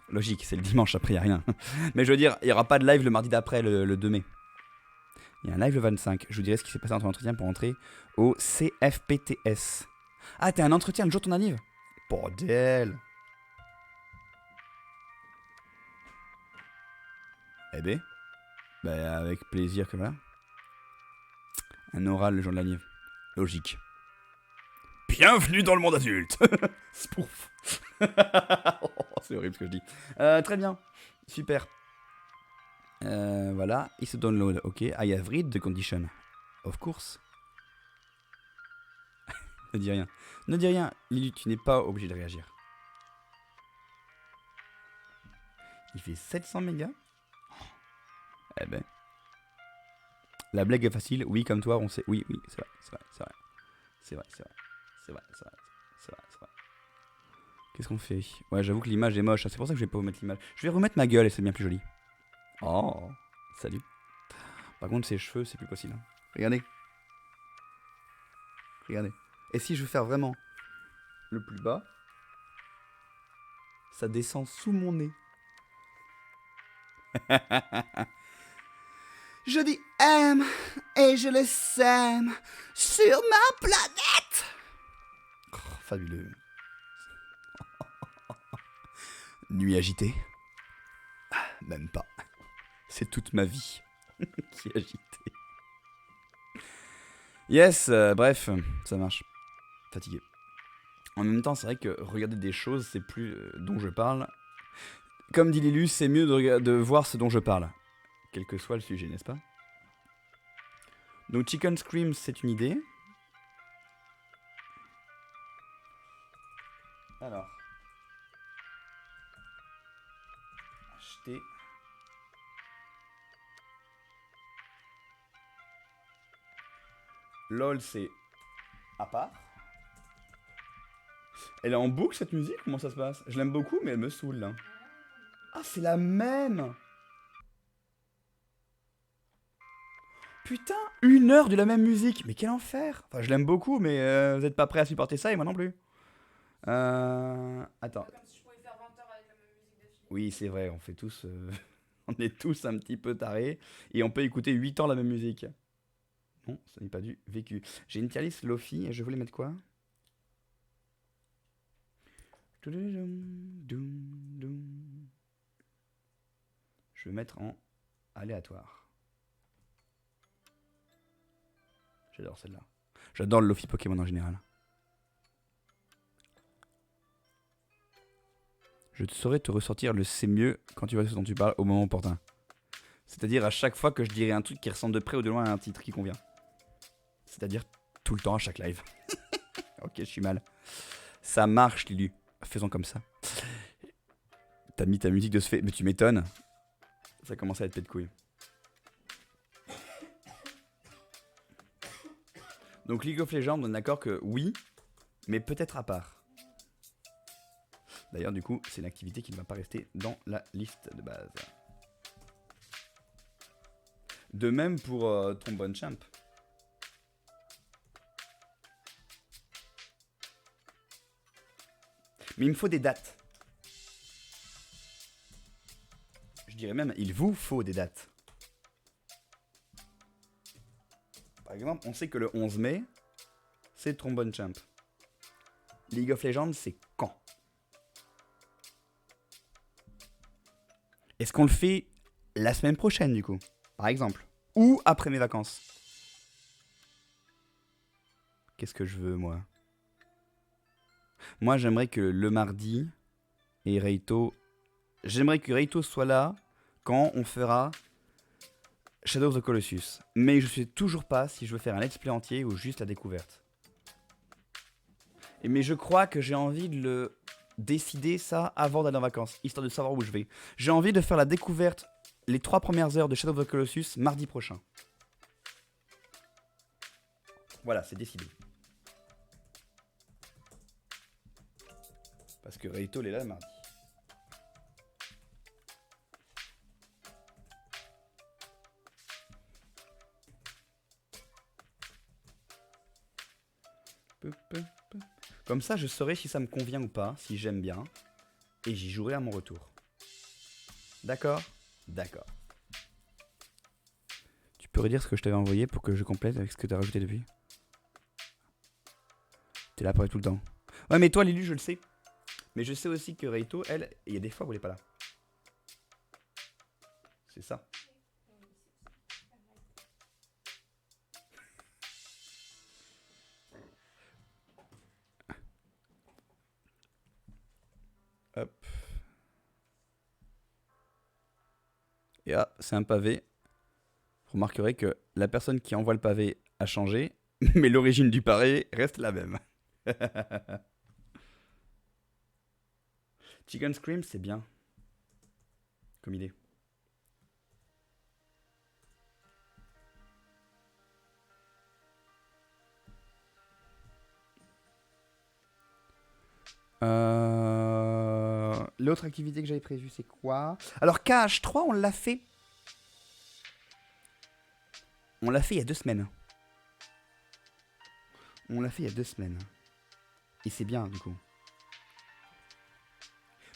Logique, c'est le dimanche, après, il n'y a rien. Mais je veux dire, il n'y aura pas de live le mardi d'après, le 2 mai. Il y a un live le 25. Je vous dirai ce qui s'est passé dans ton entretien pour entrer au CFPTS. Ah, t'as un entretien le jour de ton anniv? Bordel. Eh ben, bah avec plaisir que voilà. Un oral le jour de l'anniv. Logique. Bienvenue dans le monde adulte. Spouf. Oh, c'est horrible ce que je dis. Très bien. Super. Voilà. Il se download. Ok. I have read the condition. Of course. Ne dis rien. Ne dis rien. Lily, tu n'es pas obligé de réagir. Il fait 700 mégas. Eh ben. La blague est facile, oui, comme toi, on sait. Oui, oui, c'est vrai, c'est vrai, c'est vrai. C'est vrai, c'est vrai. C'est vrai, c'est vrai. C'est vrai, c'est vrai. Qu'est-ce qu'on fait? Ouais, j'avoue que l'image est moche, c'est pour ça que je vais pas remettre l'image. Je vais remettre ma gueule et c'est bien plus joli. Oh, salut. Par contre, ses cheveux, c'est plus possible. Hein. Regardez. Regardez. Et si je veux faire vraiment le plus bas, ça descend sous mon nez. Je dis aime et je le sème sur ma planète. Oh, fabuleux. Nuit agitée? Même pas. C'est toute ma vie qui est agitée. Yes, bref, ça marche. Fatigué. En même temps, c'est vrai que regarder des choses, c'est plus dont je parle. Comme dit Lilu, c'est mieux de voir ce dont je parle. Quel que soit le sujet, n'est-ce pas? Donc Chicken Scream, c'est une idée. Alors. Acheter. LOL, c'est à part. Elle est en boucle cette musique? Comment ça se passe? Je l'aime beaucoup, mais elle me saoule là. Ah, c'est la même! Putain, 1 heure de la même musique! Mais quel enfer! Enfin, je l'aime beaucoup, mais vous êtes pas prêt à supporter ça et moi non plus. Attends. Comme si je pouvais faire 20 heures avec la même musique d'affilée. Oui, c'est vrai, on fait tous. On est tous un petit peu tarés. Et on peut écouter 8 ans la même musique. Non, ça n'est pas du vécu. J'ai une tier list Lofi et je voulais mettre quoi? Je vais mettre en aléatoire. J'adore celle-là. J'adore le Lofi Pokémon en général. Je saurais te ressortir le c'est mieux quand tu vois ce dont tu parles au moment opportun. C'est-à-dire à chaque fois que je dirai un truc qui ressemble de près ou de loin à un titre qui convient. C'est-à-dire tout le temps à chaque live. Ok, je suis mal. Ça marche, Lilu. Faisons comme ça. T'as mis ta musique de ce fait. Mais tu m'étonnes. Ça commence à être pète de couilles. Donc League of Legends, on est d'accord que oui, mais peut-être à part. D'ailleurs, du coup, c'est une activité qui ne va pas rester dans la liste de base. De même pour Trombone Champ. Mais il me faut des dates. Je dirais même, il vous faut des dates. Par exemple, on sait que le 11 mai, c'est Trombone Champ. League of Legends, c'est quand? Est-ce qu'on le fait la semaine prochaine, du coup? Par exemple. Ou après mes vacances? Qu'est-ce que je veux, moi? Moi, j'aimerais que le mardi et Reito... J'aimerais que Reito soit là quand on fera Shadow of the Colossus. Mais je sais toujours pas si je veux faire un let's play entier ou juste la découverte. Mais je crois que j'ai envie de le décider ça avant d'aller en vacances, histoire de savoir où je vais. J'ai envie de faire la découverte, les 3 premières heures de Shadow of the Colossus mardi prochain. Voilà, c'est décidé. Parce que Reito, il est là le mardi. Comme ça, je saurai si ça me convient ou pas, si j'aime bien. Et j'y jouerai à mon retour. D'accord? D'accord. Tu peux redire ce que je t'avais envoyé pour que je complète avec ce que tu as rajouté depuis? T'es là pour être tout le temps. Ouais, mais toi, Lilu, je le sais. Mais je sais aussi que Reito, elle, il y a des fois où elle est pas là. C'est ça. Hop. Et ah, c'est un pavé. Vous remarquerez que la personne qui envoie le pavé a changé, mais l'origine du pavé reste la même. Chicken Scream, c'est bien. Comme idée. L'autre activité que j'avais prévue, c'est quoi? Alors, KH3, on l'a fait. On l'a fait il y a 2 semaines. On l'a fait il y a 2 semaines. Et c'est bien, du coup.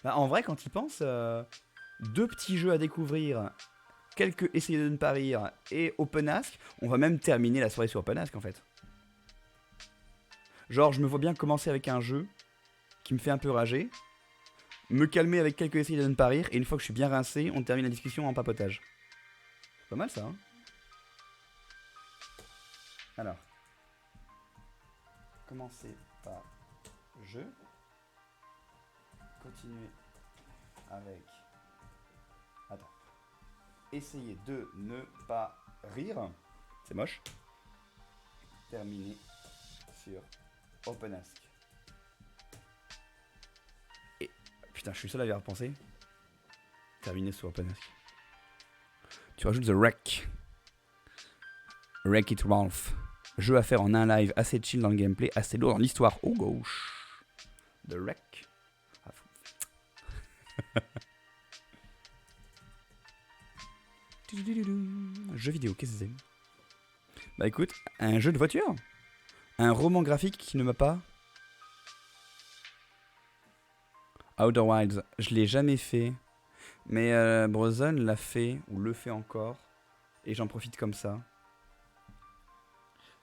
Bah, en vrai, quand il pense, 2 petits jeux à découvrir, quelques essayer de ne pas rire et Open Ask, on va même terminer la soirée sur Open Ask en fait. Genre, je me vois bien commencer avec un jeu qui me fait un peu rager, me calmer avec quelques essais de ne pas rire, et une fois que je suis bien rincé, on termine la discussion en papotage. C'est pas mal ça, hein? Alors, commencer par jeu, continuer avec... Attends. Essayer de ne pas rire, c'est moche. Terminer sur Open Ask. Et putain, je suis seul à y repenser. Terminer sur Open Ask. Tu rajoutes The Wreck. Wreck It Ralph. Jeu à faire en un live, assez chill dans le gameplay, assez lourd dans l'histoire. Oh gauche. The Wreck. Jeu vidéo, qu'est-ce que c'est? Bah écoute, un jeu de voiture. Un roman graphique qui ne m'a pas... Outer Wilds, je l'ai jamais fait. Mais Brozon l'a fait, ou le fait encore. Et j'en profite comme ça.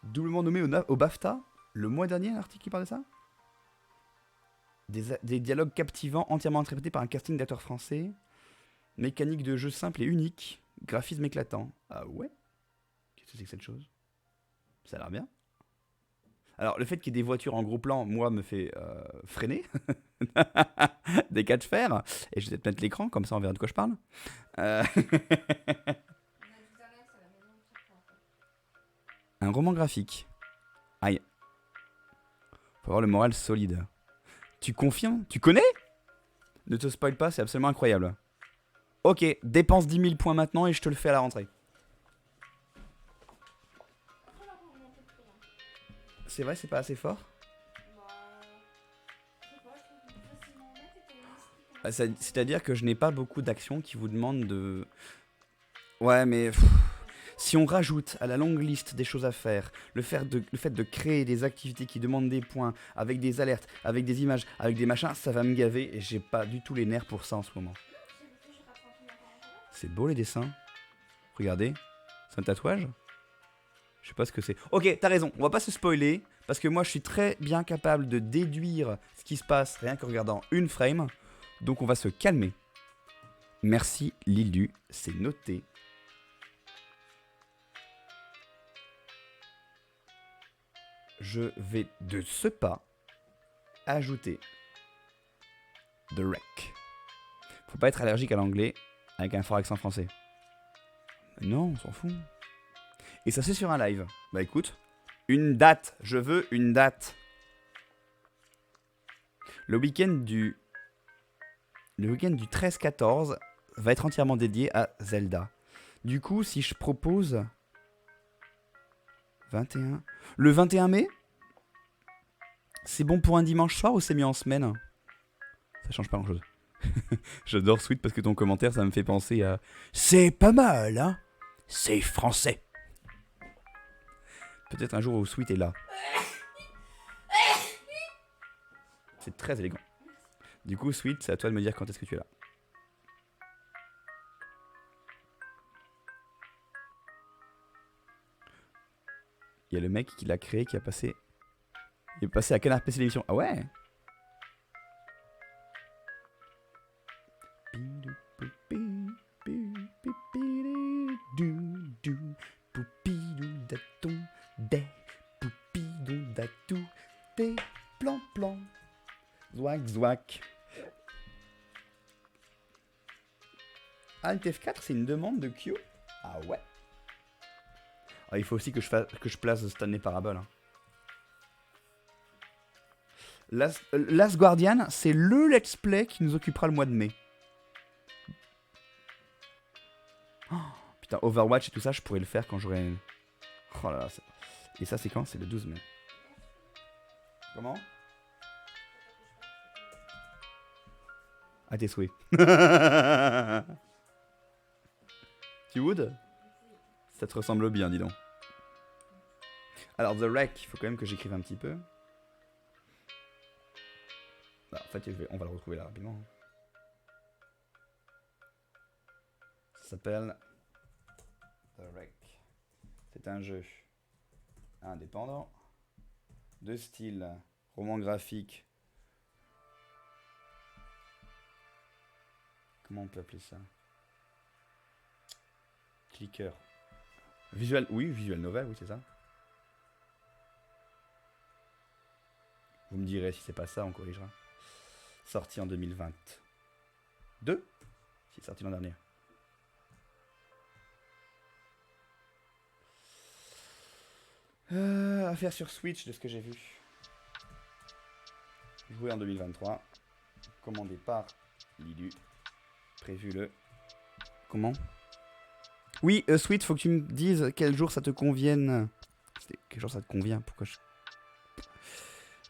Doublement nommé au BAFTA, le mois dernier, un article qui parle de ça. Des dialogues captivants, entièrement interprétés par un casting d'acteurs français. Mécanique de jeu simple et unique. Graphisme éclatant. Ah ouais? Qu'est-ce que c'est que cette chose? Ça a l'air bien. Alors, le fait qu'il y ait des voitures en gros plan, moi, me fait freiner. Des cas de fer. Et je vais peut-être mettre l'écran, comme ça on verra de quoi je parle. Un roman graphique. Aïe. Faut avoir le moral solide. Tu confirmes? Tu connais? Ne te spoil pas, c'est absolument incroyable. Ok, dépense 10 000 points maintenant et je te le fais à la rentrée. C'est vrai, c'est pas assez fort? C'est-à-dire que je n'ai pas beaucoup d'actions qui vous demandent de... Ouais, mais... Si on rajoute à la longue liste des choses à faire, le fait de créer des activités qui demandent des points, avec des alertes, avec des images, avec des machins, ça va me gaver et j'ai pas du tout les nerfs pour ça en ce moment. C'est beau les dessins. Regardez, c'est un tatouage? Je sais pas ce que c'est. Ok, t'as raison, on va pas se spoiler, parce que moi je suis très bien capable de déduire ce qui se passe rien qu'en regardant une frame, donc on va se calmer. Merci Lilu, c'est noté. Je vais de ce pas ajouter The Wreck. Faut pas être allergique à l'anglais avec un fort accent français. Non, on s'en fout. Et ça c'est sur un live. Bah écoute, une date. Je veux une date. Le week-end du 13-14 va être entièrement dédié à Zelda. Du coup, si je propose 21... Le 21 mai, c'est bon pour un dimanche soir ou c'est mieux en semaine? Ça change pas grand-chose. J'adore Sweet parce que ton commentaire, ça me fait penser à... C'est pas mal, hein? C'est français. Peut-être un jour où Sweet est là. C'est très élégant. Du coup, Sweet, c'est à toi de me dire quand est-ce que tu es là. Il y a le mec qui l'a créé, qui a passé... Il est passé à Canard PC l'émission. Ah ouais? Plan plan. Zouac zouac. Alt F4, c'est une demande de Q. Ah ouais. Ah, il faut aussi que je place Stanley Parable. Hein. Last Guardian, c'est le let's play qui nous occupera le mois de mai. Oh, putain, Overwatch et tout ça, je pourrais le faire quand j'aurai... Oh là là. Et ça, c'est quand? C'est le 12 mai. Comment? À tes souhaits. Tu would? Ça te ressemble bien, dis donc. Alors, The Wreck, il faut quand même que j'écrive un petit peu. Bah, en fait, on va le retrouver là rapidement. Ça s'appelle The Wreck. C'est un jeu indépendant, de style roman graphique. Comment on peut appeler ça? Clicker. Visual, oui, visual novel, oui, c'est ça. Vous me direz si c'est pas ça, on corrigera. Sorti en 2022. C'est sorti l'an dernier. À faire sur Switch de ce que j'ai vu. Joué en 2023. Commandé par Lidu. Prévu le... Comment? Oui, Sweet, faut que tu me dises quel jour ça te convienne. Quel jour ça te convient? Pourquoi je...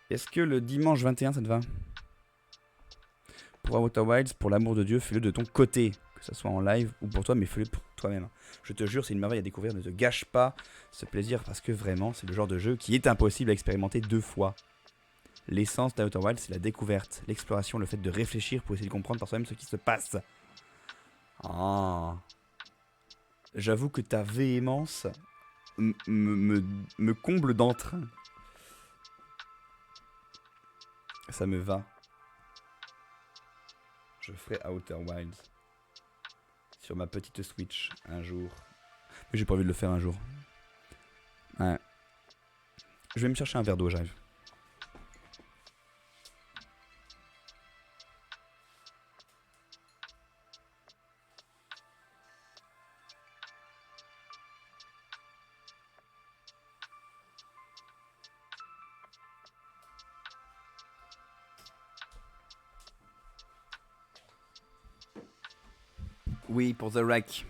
Est-ce que le dimanche 21, ça te va? Pour Outer Wilds, pour l'amour de Dieu, fais-le de ton côté. Que ça soit en live ou pour toi, mais fais-le pour toi-même. Je te jure, c'est une merveille à découvrir. Ne te gâche pas ce plaisir parce que vraiment, c'est le genre de jeu qui est impossible à expérimenter 2 fois. L'essence d'Outer Wilds, c'est la découverte, l'exploration, le fait de réfléchir pour essayer de comprendre par soi-même ce qui se passe. Ah. J'avoue que ta véhémence me comble d'entrain. Ça me va. Je ferai Outer Wilds sur ma petite Switch un jour. Mais j'ai pas envie de le faire un jour. Ouais. Je vais me chercher un verre d'eau, j'arrive. Oui, pour The Wreck.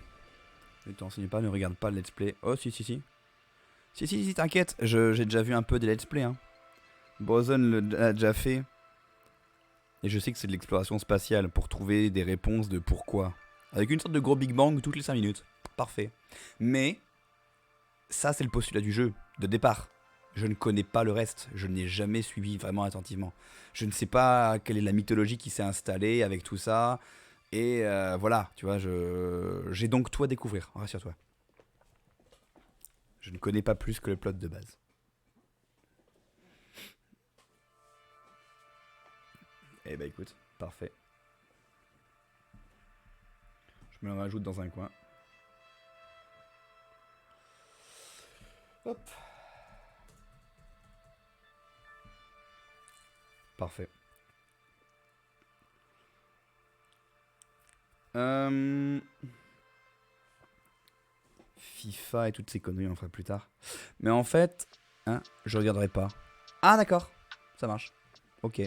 Ne t'enseigne pas, ne regarde pas le let's play. Oh, si. Si, t'inquiète. J'ai déjà vu un peu des let's play. Hein. Boson l'a déjà fait. Et je sais que c'est de l'exploration spatiale pour trouver des réponses de pourquoi. Avec une sorte de gros Big Bang toutes les 5 minutes. Parfait. Mais, ça, c'est le postulat du jeu, de départ. Je ne connais pas le reste. Je n'ai jamais suivi vraiment attentivement. Je ne sais pas quelle est la mythologie qui s'est installée avec tout ça. Et voilà, tu vois, j'ai donc tout à découvrir, rassure-toi. Je ne connais pas plus que le plot de base. Eh ben écoute, parfait. Je me le rajoute dans un coin. Hop. Parfait. FIFA et toutes ces conneries, on en fera plus tard. Mais en fait, hein, je regarderai pas. Ah d'accord, ça marche. Ok.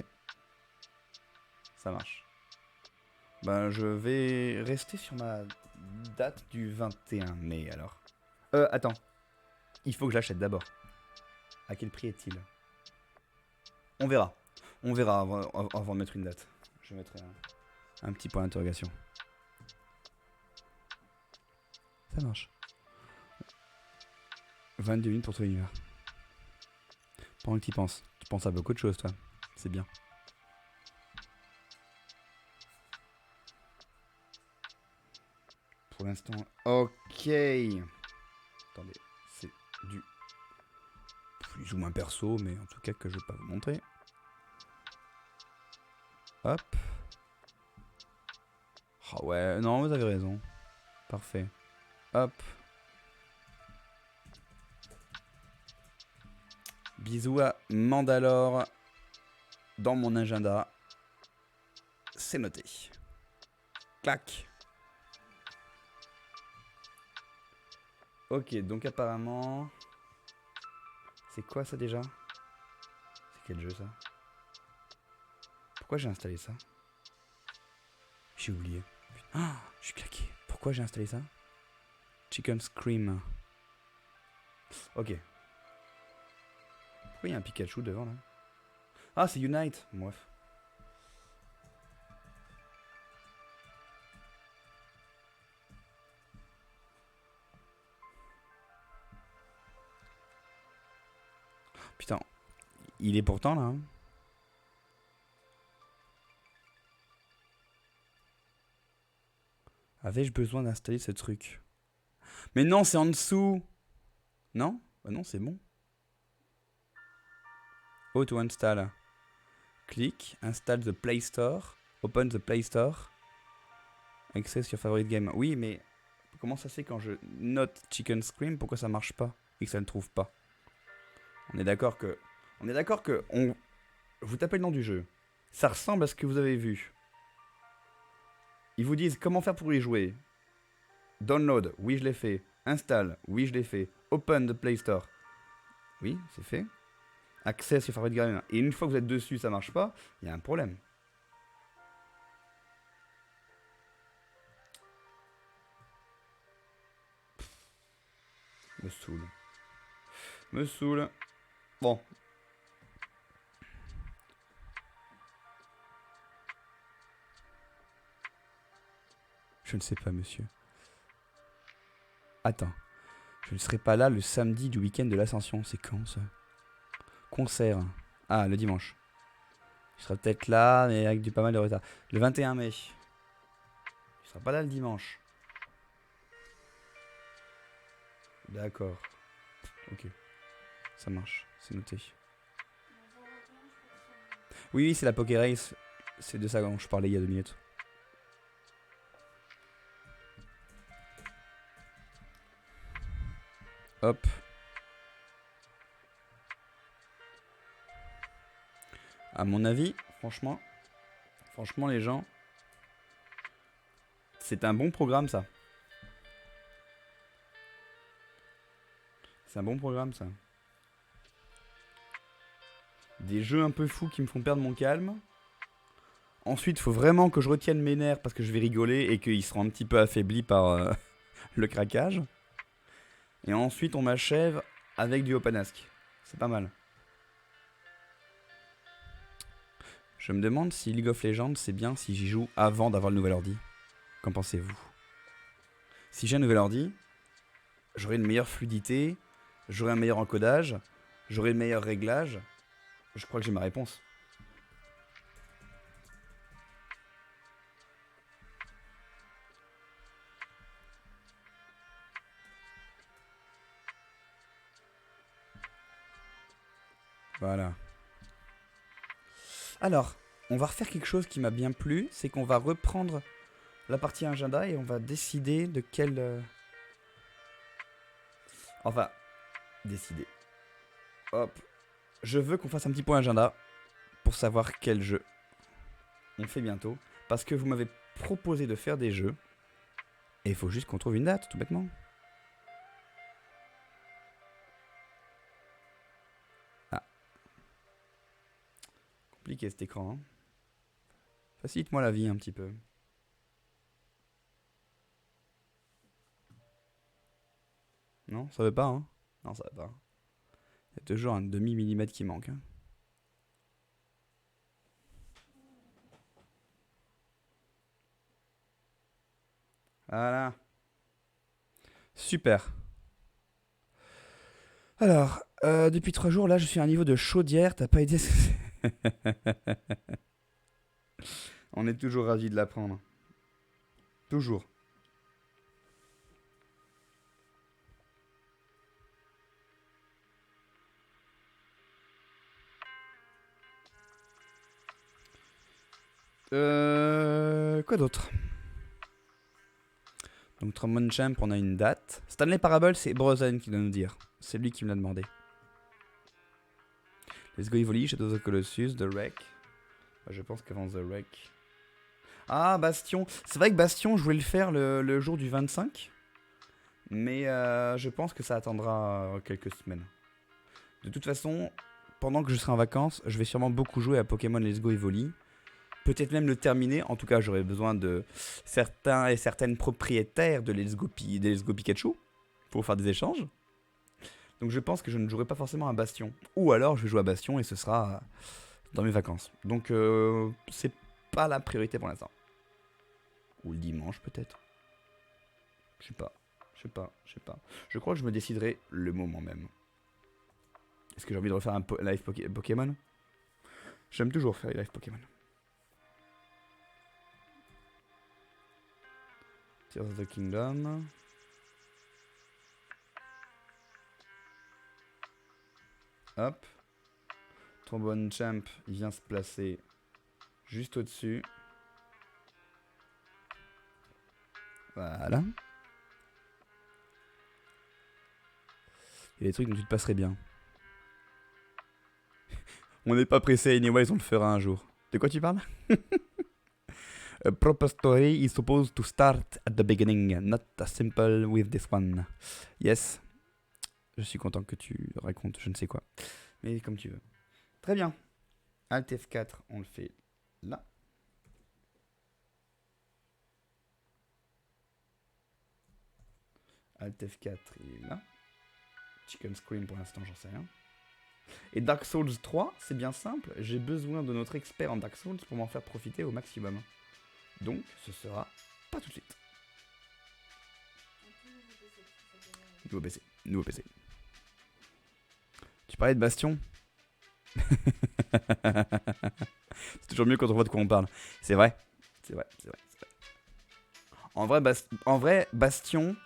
Ça marche. Ben je vais rester sur ma date du 21 mai alors. Attends. Il faut que je l'achète d'abord. À quel prix est-il? On verra. On verra avant de mettre une date. Je mettrai un petit point d'interrogation. Ça marche. 22 minutes pour trouver l'univers. Pendant que tu penses. Tu penses à beaucoup de choses, toi. C'est bien. Pour l'instant. Ok. Attendez. C'est du plus ou moins perso, mais en tout cas que je vais pas vous montrer. Hop. Ah ouais, non, vous avez raison. Parfait. Hop. Bisous à Mandalore. Dans mon agenda. C'est noté. Clac. Ok, donc apparemment... C'est quoi ça déjà? C'est quel jeu ça? Pourquoi j'ai installé ça? J'ai oublié. Ah, je suis claqué. Pourquoi j'ai installé ça? Chicken Scream. Ok. Pourquoi il y a un Pikachu devant là? Ah, c'est Unite. Bref. Putain. Il est pourtant là. Hein. Avais-je besoin d'installer ce truc? Mais non, c'est en dessous. Non? Bah non, c'est bon. Auto install. Click, install the Play Store, open the Play Store, access your favorite game. Oui, mais comment ça se fait quand je note Chicken Scream, pourquoi ça marche pas et que ça ne trouve pas? On est d'accord que vous tapez le nom du jeu. Ça ressemble à ce que vous avez vu. Ils vous disent comment faire pour y jouer. Download, oui je l'ai fait. Install, oui je l'ai fait. Open the Play Store. Oui, c'est fait. Access your favorite game. Et une fois que vous êtes dessus, ça marche pas, il y a un problème. Me saoule. Me saoule. Bon. Je ne sais pas, monsieur. Attends. Je ne serai pas là le samedi du week-end de l'Ascension. C'est quand ça? Concert. Ah, le dimanche. Je serai peut-être là, mais avec du pas mal de retard. Le 21 mai. Je serai pas là le dimanche. D'accord. Ok. Ça marche. C'est noté. Oui, oui, c'est la Poké Race. C'est de ça dont je parlais il y a 2 minutes. Hop. À mon avis, franchement, les gens, c'est un bon programme ça. C'est un bon programme ça. Des jeux un peu fous qui me font perdre mon calme. Ensuite, il faut vraiment que je retienne mes nerfs parce que je vais rigoler et qu'ils seront un petit peu affaiblis par le craquage. Et ensuite, on m'achève avec du Open Ask. C'est pas mal. Je me demande si League of Legends, c'est bien si j'y joue avant d'avoir le nouvel ordi. Qu'en pensez-vous? Si j'ai un nouvel ordi, j'aurai une meilleure fluidité, j'aurai un meilleur encodage, j'aurai de meilleurs réglages. Je crois que j'ai ma réponse. Voilà. Alors, on va refaire quelque chose qui m'a bien plu, c'est qu'on va reprendre la partie agenda et on va décider de quel... Enfin, décider. Hop. Je veux qu'on fasse un petit point agenda pour savoir quel jeu on fait bientôt. Parce que vous m'avez proposé de faire des jeux. Et il faut juste qu'on trouve une date, tout bêtement. Compliqué cet écran. Hein. Facilite-moi la vie un petit peu. Non, ça veut pas, hein. Non, ça va pas. Il y a toujours un demi-millimètre qui manque. Hein. Voilà. Super. Alors, depuis 3 jours, là, je suis à un niveau de chaudière. T'as pas idée ce que c'est. On est toujours ravis de l'apprendre. Toujours. Quoi d'autre? Donc Trombone Champ, on a une date. Stanley Parable, c'est Brozen qui doit nous dire. C'est lui qui me l'a demandé. Let's Go Evoli, Shadow of the Colossus, The Wreck. Je pense qu'avant The Wreck. Ah, Bastion. C'est vrai que Bastion, je voulais le faire le jour du 25. Mais je pense que ça attendra quelques semaines. De toute façon, pendant que je serai en vacances, je vais sûrement beaucoup jouer à Pokémon Let's Go Evoli. Peut-être même le terminer. En tout cas, j'aurai besoin de certains et certaines propriétaires de Let's Go Pikachu pour faire des échanges. Donc je pense que je ne jouerai pas forcément à Bastion. Ou alors je vais jouer à Bastion et ce sera dans mes vacances. Donc c'est pas la priorité pour l'instant. Ou le dimanche peut-être. Je sais pas. Je crois que je me déciderai le moment même. Est-ce que j'ai envie de refaire un live Pokémon? J'aime toujours faire les live Pokémon. Tears of the Kingdom. Hop. Trombone Champ, il vient se placer juste au-dessus. Voilà. Il y a des trucs dont tu te passerais bien. On n'est pas pressé, anyways, on le fera un jour. De quoi tu parles? A proper story is supposed to start at the beginning, not as simple with this one. Yes. Je suis content que tu racontes je ne sais quoi. Mais comme tu veux. Très bien. Alt F4, on le fait là. Alt F4, il est là. Chicken Scream pour l'instant, j'en sais rien. Et Dark Souls 3, c'est bien simple. J'ai besoin de notre expert en Dark Souls pour m'en faire profiter au maximum. Donc, ce sera pas tout de suite. Nouveau PC. Tu parlais de Bastion? C'est toujours mieux quand on voit de quoi on parle. C'est vrai. En vrai, Bastion,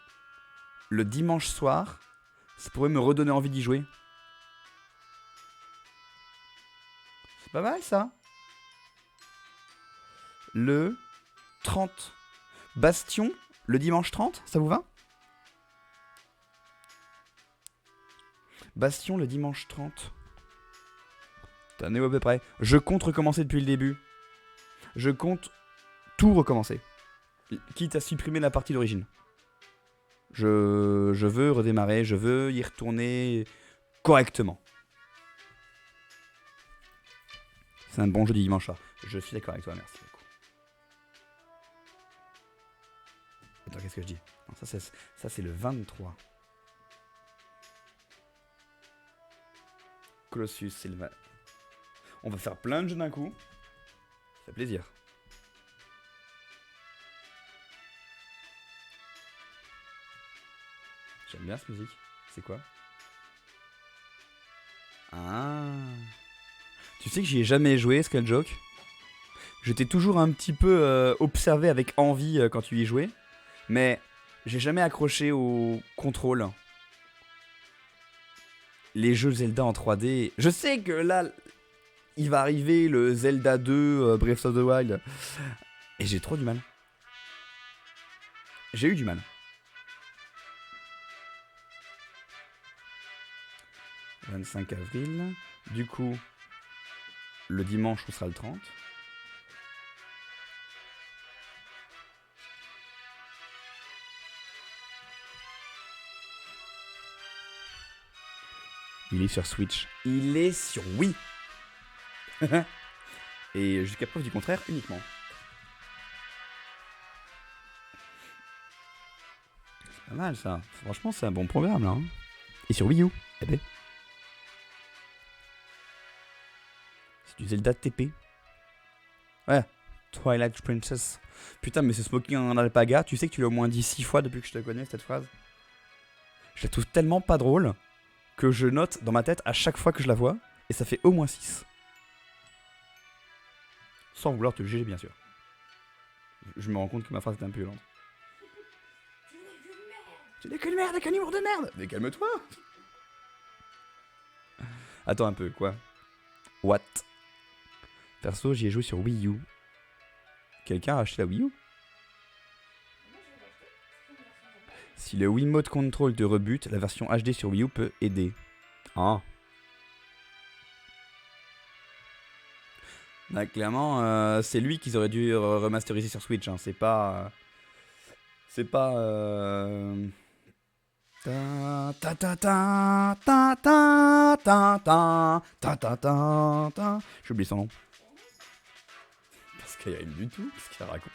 le dimanche soir, ça pourrait me redonner envie d'y jouer. C'est pas mal ça. Le 30. Bastion, le dimanche 30, ça vous va? Bastion, le dimanche 30. T'en es à peu près. Je compte recommencer depuis le début. Je compte tout recommencer. Quitte à supprimer la partie d'origine. Je veux redémarrer, je veux y retourner correctement. C'est un bon jeu du dimanche soir. Je suis d'accord avec toi, merci beaucoup. Attends, qu'est-ce que je dis? Non, ça c'est le 23. Colossus, c'est le... On va faire plein de jeux d'un coup. Ça fait plaisir. J'aime bien cette musique. C'est quoi? Ah. Tu sais que j'y ai jamais joué, Skulljoke. J'étais toujours un petit peu observé avec envie quand tu y jouais. Mais j'ai jamais accroché au contrôle. Les jeux Zelda en 3D. Je sais que là, il va arriver le Zelda 2 Breath of the Wild. Et j'ai trop du mal. J'ai eu du mal. 25 avril. Du coup, le dimanche, on sera le 30. Il est sur Switch. Il est sur Wii. Et jusqu'à preuve du contraire, uniquement. C'est pas mal ça. Franchement, c'est un bon programme là. Hein. Et sur Wii U, eh ben. C'est du Zelda TP. Ouais, Twilight Princess. Putain, mais c'est Smoking en alpaga. Tu sais que tu l'as au moins dit 6 fois depuis que je te connais, cette phrase. Je la trouve tellement pas drôle que je note dans ma tête à chaque fois que je la vois. Et ça fait au moins 6. Sans vouloir te juger, bien sûr. Je me rends compte que ma phrase est un peu violente. Tu n'es qu'une merde avec un humour de merde. Mais calme-toi. Attends un peu, quoi. What? Perso, j'y ai joué sur Wii U. Quelqu'un a acheté la Wii U? Si le Wiimote Control te rebute, la version HD sur Wii U peut aider. Ah. Bah, clairement, c'est lui qu'ils auraient dû remasteriser sur Switch. Hein. C'est pas. C'est pas. Ta ta ta ta ta ta ta ta ta ta ta ta. J'ai oublié son nom. Parce qu'il y a rien du tout. Qu'est-ce qu'il raconte?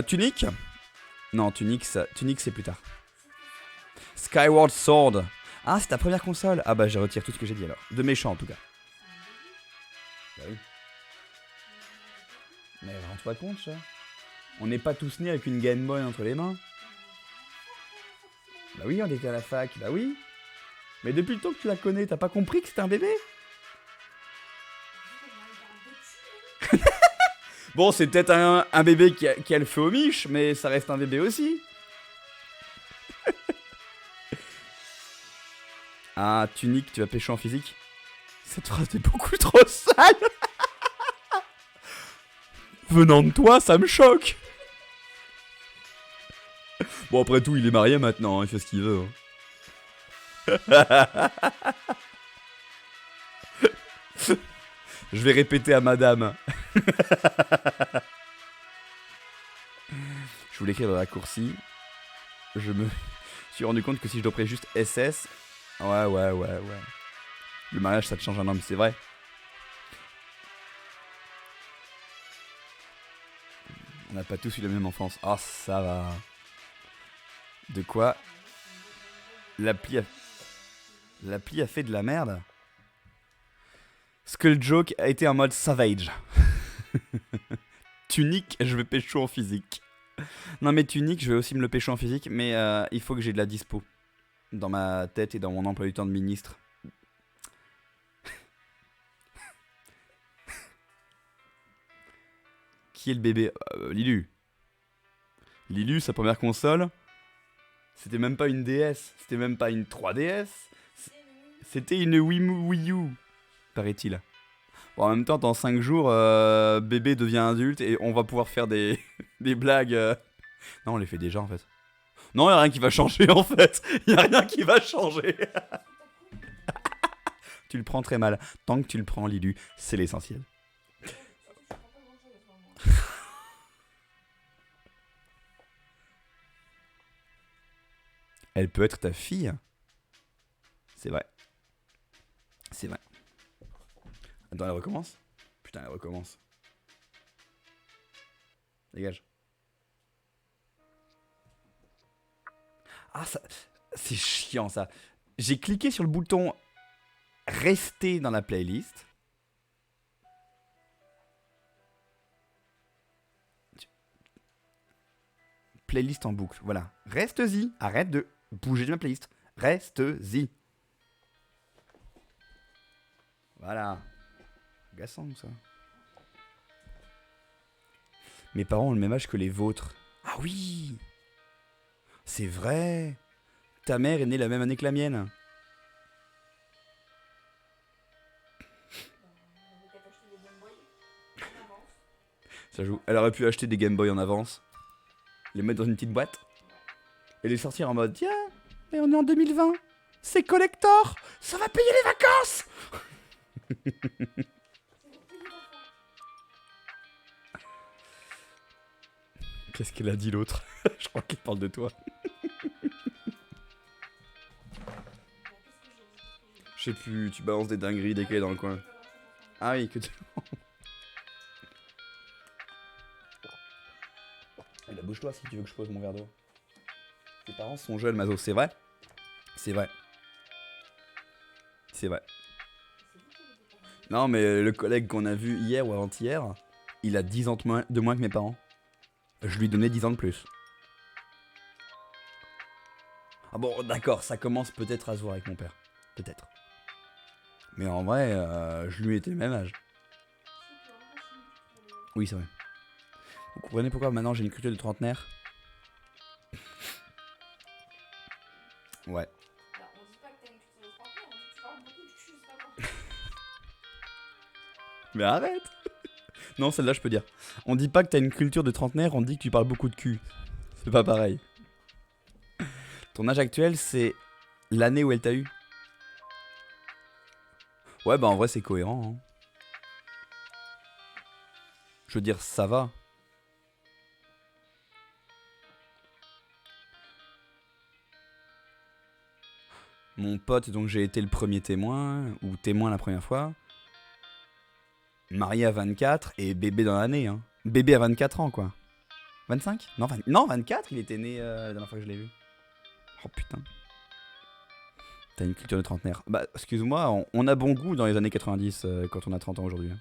Tunic? Non, Tunic, c'est plus tard. Skyward Sword. Ah, c'est ta première console. Ah bah, je retire tout ce que j'ai dit alors. De méchant en tout cas. Bah oui. Mais rends-toi compte, ça. On n'est pas tous nés avec une Game Boy entre les mains. Bah oui, on était à la fac. Bah oui. Mais depuis le temps que tu la connais, t'as pas compris que c'était un bébé? Bon, c'est peut-être un bébé qui a le feu au miche, mais ça reste un bébé aussi. Ah, Tunic, tu vas pécho en physique? Cette phrase est beaucoup trop sale. Venant de toi, ça me choque. Bon, après tout, il est marié maintenant, hein, il fait ce qu'il veut. Hein. Je vais répéter à madame. Je voulais écrire dans la raccourci. Je me suis rendu compte que si je doperais juste SS... Ouais. Le mariage, ça te change un homme, c'est vrai. On n'a pas tous eu la même enfance. Ah, ça va. De quoi? L'appli a fait de la merde. Skull Joke a été en mode savage. Tunic, je vais pécho en physique. Non mais Tunic, je vais aussi me le pécho en physique, mais il faut que j'ai de la dispo. Dans ma tête et dans mon emploi du temps de ministre. Qui est le bébé? Lilu. Lilu, sa première console, c'était même pas une DS, c'était même pas une 3DS, c'était une Wii U, paraît-il. Bon, en même temps, dans 5 jours, bébé devient adulte et on va pouvoir faire des blagues. Non, on les fait déjà en fait. Non, y'a rien qui va changer en fait. Y'a rien qui va changer. Tu le prends très mal. Tant que tu le prends, Lilu, c'est l'essentiel. Elle peut être ta fille. C'est vrai. C'est vrai. Attends, elle recommence? Putain, elle recommence. Dégage. Ah, ça... C'est chiant, ça. J'ai cliqué sur le bouton rester dans la playlist. Playlist en boucle, voilà. Reste-y. Arrête de bouger de ma playlist. Reste-y. Voilà. Agaçant, ça. Mes parents ont le même âge que les vôtres. Ah oui! C'est vrai! Ta mère est née la même année que la mienne. Ça joue. Elle aurait pu acheter des Game Boy en avance, les mettre dans une petite boîte, et les sortir en mode tiens, mais on est en 2020, c'est collector, ça va payer les vacances! Qu'est-ce qu'elle a dit l'autre? Je crois qu'elle parle de toi. Je Je sais plus, tu balances des dingueries dès qu'elle est dans le coin. Ah oui, que tu... La bouge-toi si tu veux que je pose mon verre d'eau. Tes parents sont jeunes, Mazo, c'est vrai? C'est vrai. C'est vrai. Non, mais le collègue qu'on a vu hier ou avant-hier, il a 10 ans de moins que mes parents. Je lui donnais 10 ans de plus. Ah bon, d'accord, ça commence peut-être à se voir avec mon père. Peut-être. Mais en vrai, je lui étais le même âge. Oui, c'est vrai. Vous comprenez pourquoi maintenant j'ai une culture de trentenaire? Ouais. Bah, on dit pas que t'as une culture de trentenaire, on dit que tu parles beaucoup de cul, c'est pas quoi. Mais arrête. Non, celle-là, je peux dire. On dit pas que t'as une culture de trentenaire, on dit que tu parles beaucoup de cul. C'est pas pareil. Ton âge actuel, c'est l'année où elle t'a eu. Ouais, bah en vrai, c'est cohérent. Hein. Je veux dire, ça va. Mon pote, donc j'ai été le premier témoin, ou témoin la première fois. Marié à 24 et bébé dans l'année. Hein. Bébé à 24 ans, quoi. 25 non, non, 24, il était né la dernière fois que je l'ai vu. Oh putain. T'as une culture de trentenaire. Bah, excuse-moi, on a bon goût dans les années 90 quand on a 30 ans aujourd'hui.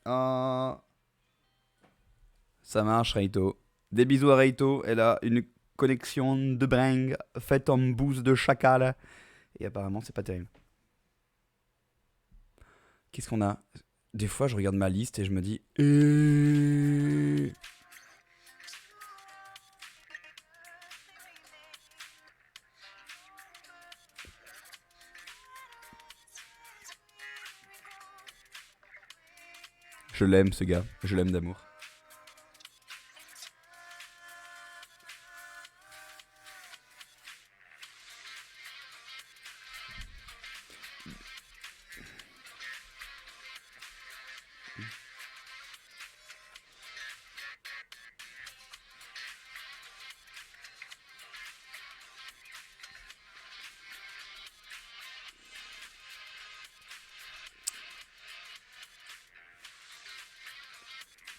Ah. Ça marche, Reito. Des bisous à Reito. Elle a une connexion de bringue faite en bouse de chacal. Et apparemment, c'est pas terrible. Qu'est-ce qu'on a? Des fois, je regarde ma liste et je me dis. Je l'aime, ce gars. Je l'aime d'amour.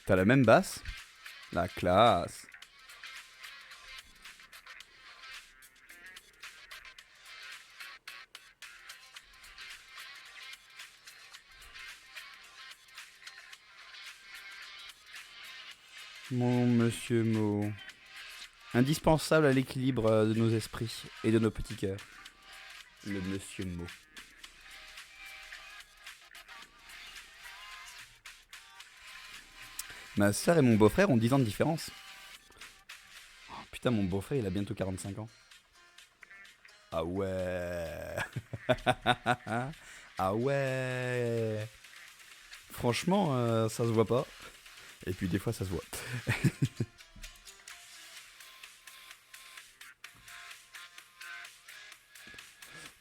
T'as la même basse? La classe. Mon monsieur Mo. Indispensable à l'équilibre de nos esprits et de nos petits cœurs. Le monsieur Mo. Ma soeur et mon beau-frère ont 10 ans de différence. Oh, putain, mon beau-frère, il a bientôt 45 ans. Ah ouais. Ah ouais. Franchement, ça se voit pas. Et puis des fois, ça se voit.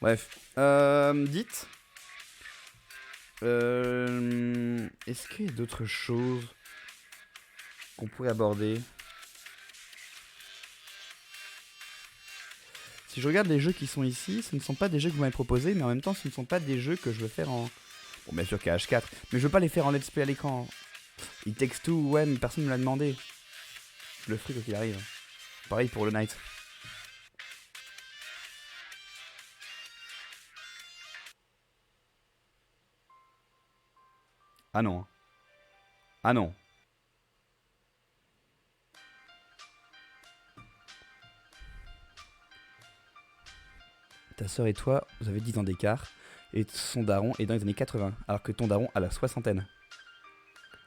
Bref. Dites. Est-ce qu'il y a d'autres choses qu'on pourrait aborder? Si je regarde les jeux qui sont ici, ce ne sont pas des jeux que vous m'avez proposés, mais en même temps, ce ne sont pas des jeux que je veux faire en... Bon, bien sûr qu'il y a H4, mais je veux pas les faire en let's play à l'écran. It Takes Two, ouais, mais personne ne me l'a demandé. Je le ferai quoi qu'il arrive. Pareil pour le Night. Ah non. Ah non. Ta soeur et toi, vous avez 10 ans d'écart, et son daron est dans les années 80, alors que ton daron a la soixantaine.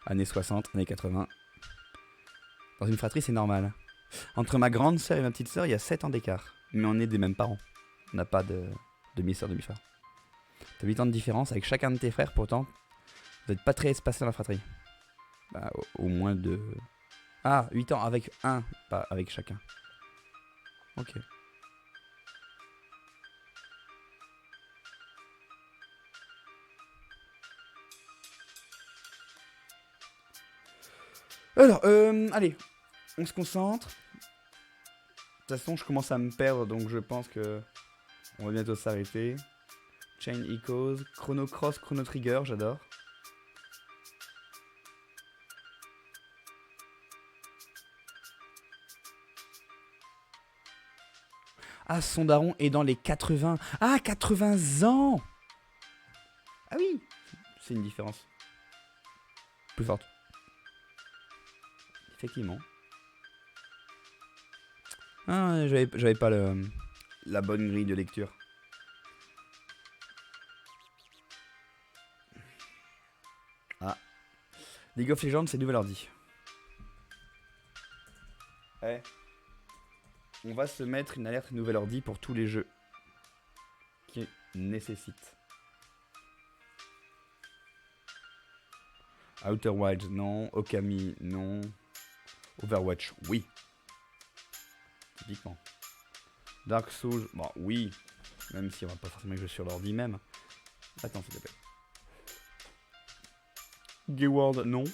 Années 60, années 80. Dans une fratrie, c'est normal. Entre ma grande soeur et ma petite soeur, il y a 7 ans d'écart. Mais on est des mêmes parents. On n'a pas de demi-soeur, demi-frère. T'as 8 ans de différence avec chacun de tes frères, pourtant, vous n'êtes pas très espacés dans la fratrie. Bah, au moins de... Ah, 8 ans avec un, pas avec chacun. Ok. Alors, allez, on se concentre. toute façon, je commence à me perdre, donc je pense que on va bientôt s'arrêter. Chain Echoes, Chrono Cross, Chrono Trigger, j'adore. Ah, Sondaron est dans les 80. Ah, 80 ans. Ah oui, c'est une différence. Plus forte. Effectivement. Ah, j'avais pas la bonne grille de lecture. Ah. League of Legends, c'est nouvel ordi. Ouais. On va se mettre une alerte nouvel ordi pour tous les jeux qui nécessitent. Outer Wilds, non. Okami, non. Overwatch, oui. Typiquement. Dark Souls, bon, oui. Même si on va pas forcément jouer sur l'ordi même. Attends, s'il te plaît. Gearworld, non.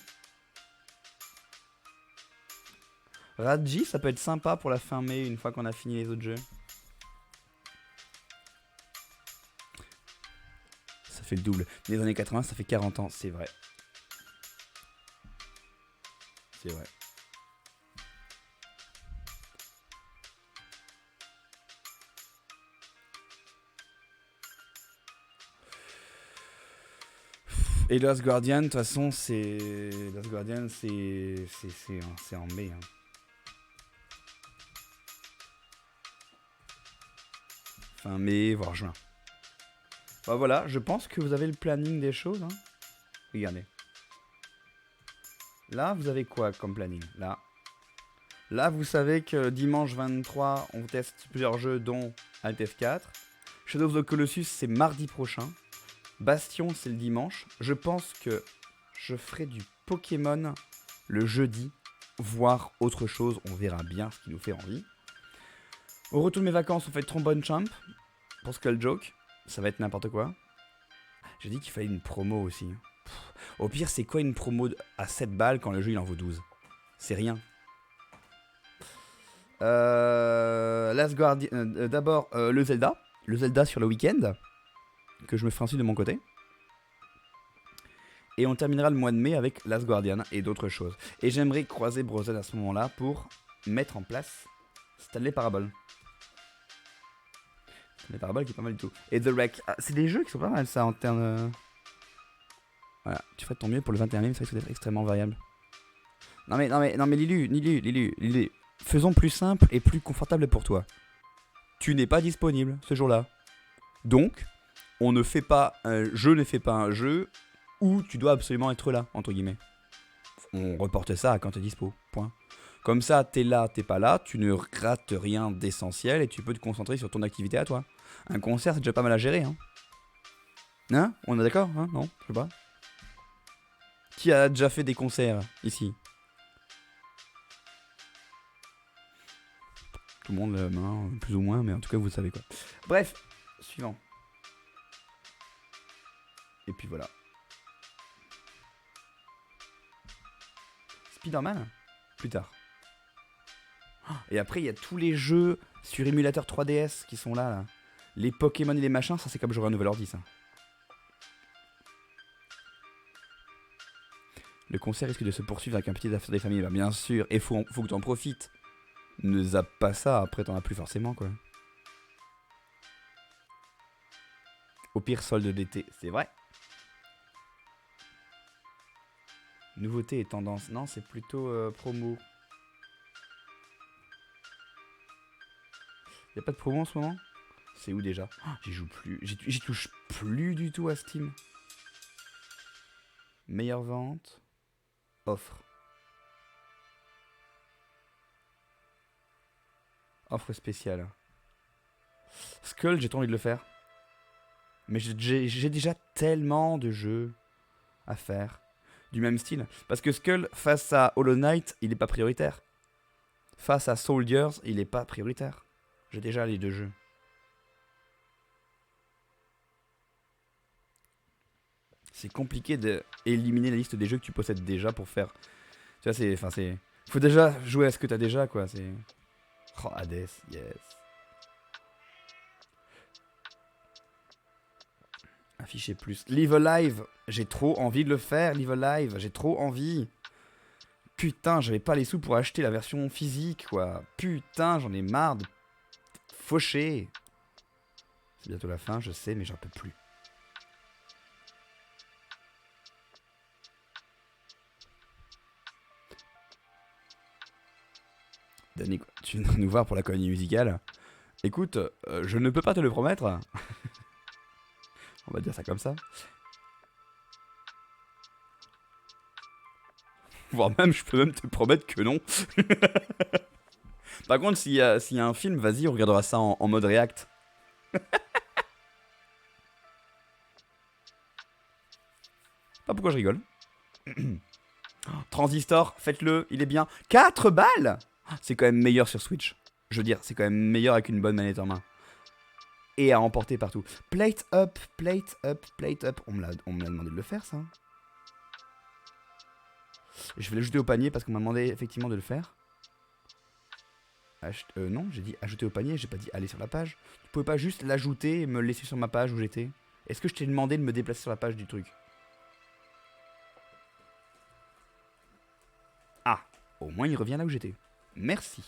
Radji, ça peut être sympa pour la fin mai, une fois qu'on a fini les autres jeux. Ça fait le double. Les années 80, ça fait 40 ans, c'est vrai. C'est vrai. Et Last Guardian, de toute façon, c'est. Last Guardian, c'est en mai. Hein. Fin mai, voire juin. Bah voilà, je pense que vous avez le planning des choses. Hein. Regardez. Là, vous avez quoi comme planning? Là, vous savez que dimanche 23, on teste plusieurs jeux, dont Alt F4. Shadow of the Colossus, c'est mardi prochain. Bastion, c'est le dimanche. Je pense que je ferai du Pokémon le jeudi, voire autre chose. On verra bien ce qui nous fait envie. Au retour de mes vacances, on fait Trombone Champ pour Skull Joke. Ça va être n'importe quoi. J'ai dit qu'il fallait une promo aussi. Au pire, c'est quoi une promo à 7 balles quand le jeu il en vaut 12? C'est rien. Last Guardian. D'abord, le Zelda. Le Zelda sur le week-end. Que je me ferai ensuite de mon côté. Et on terminera le mois de mai avec Last Guardian et d'autres choses. Et j'aimerais croiser Brozen à ce moment-là pour mettre en place Stanley Parable. Stanley Parable qui est pas mal du tout. Et The Wreck. Ah, c'est des jeux qui sont pas mal ça en termes. Voilà, tu ferais de ton mieux pour le 21 mai, ça risque d'être extrêmement variable. Non mais Lilu. Faisons plus simple et plus confortable pour toi. Tu n'es pas disponible ce jour-là. Donc, je ne fais pas un jeu où tu dois absolument être là, entre guillemets. On reporte ça à quand t'es dispo, point. Comme ça, t'es là, t'es pas là, tu ne rates rien d'essentiel et tu peux te concentrer sur ton activité à toi. Un concert, c'est déjà pas mal à gérer, hein. Hein? On est d'accord, hein? Non? Je sais pas. Qui a déjà fait des concerts, ici? Tout le monde, non, plus ou moins, mais en tout cas, vous savez quoi. Bref, suivant. Et puis voilà. Spider-Man? Plus tard. Et après, il y a tous les jeux sur émulateur 3DS qui sont là. Les Pokémon et les machins, ça c'est comme j'aurai un nouvel ordi, ça. Le concert risque de se poursuivre avec un petit affaire des familles, bah, bien sûr. Et faut que t'en profites. Ne zappe pas ça, après t'en as plus forcément, quoi. Au pire, solde d'été, c'est vrai. Nouveauté et tendance. Non, c'est plutôt promo. Y'a pas de promo en ce moment? C'est où déjà? Oh, j'y joue plus. J'y touche plus du tout à Steam. Meilleure vente. Offre. Offre spéciale. Skull, j'ai trop envie de le faire. Mais j'ai déjà tellement de jeux à faire. Du même style. Parce que Skull, face à Hollow Knight, il est pas prioritaire. Face à Soldiers, il est pas prioritaire. J'ai déjà les deux jeux. C'est compliqué d'éliminer la liste des jeux que tu possèdes déjà pour faire. Tu vois, c'est. Enfin, c'est. Faut déjà jouer à ce que t'as déjà, quoi. C'est. Oh, Hades, yes. Afficher plus. Live Alive. J'ai trop envie de le faire, Live Alive. J'ai trop envie. Putain, j'avais pas les sous pour acheter la version physique, quoi. Putain, j'en ai marre de faucher. C'est bientôt la fin, je sais, mais j'en peux plus. Danny, tu viens nous voir pour la colonie musicale. Écoute, je ne peux pas te le promettre. On va dire ça comme ça. Voire même, je peux même te promettre que non. Par contre, s'il y a un film, vas-y, on regardera ça en mode react. Pas pourquoi je rigole. Transistor, faites-le, il est bien. 4 balles. C'est quand même meilleur sur Switch. Je veux dire, c'est quand même meilleur avec une bonne manette en main. Et à emporter partout. Plate up, plate up, plate up. On me l'a demandé de le faire, ça. Je vais l'ajouter au panier parce qu'on m'a demandé effectivement de le faire. Non, j'ai dit ajouter au panier, j'ai pas dit aller sur la page. Tu pouvais pas juste l'ajouter et me le laisser sur ma page où j'étais? Est-ce que je t'ai demandé de me déplacer sur la page du truc? Ah, au moins il revient là où j'étais. Merci.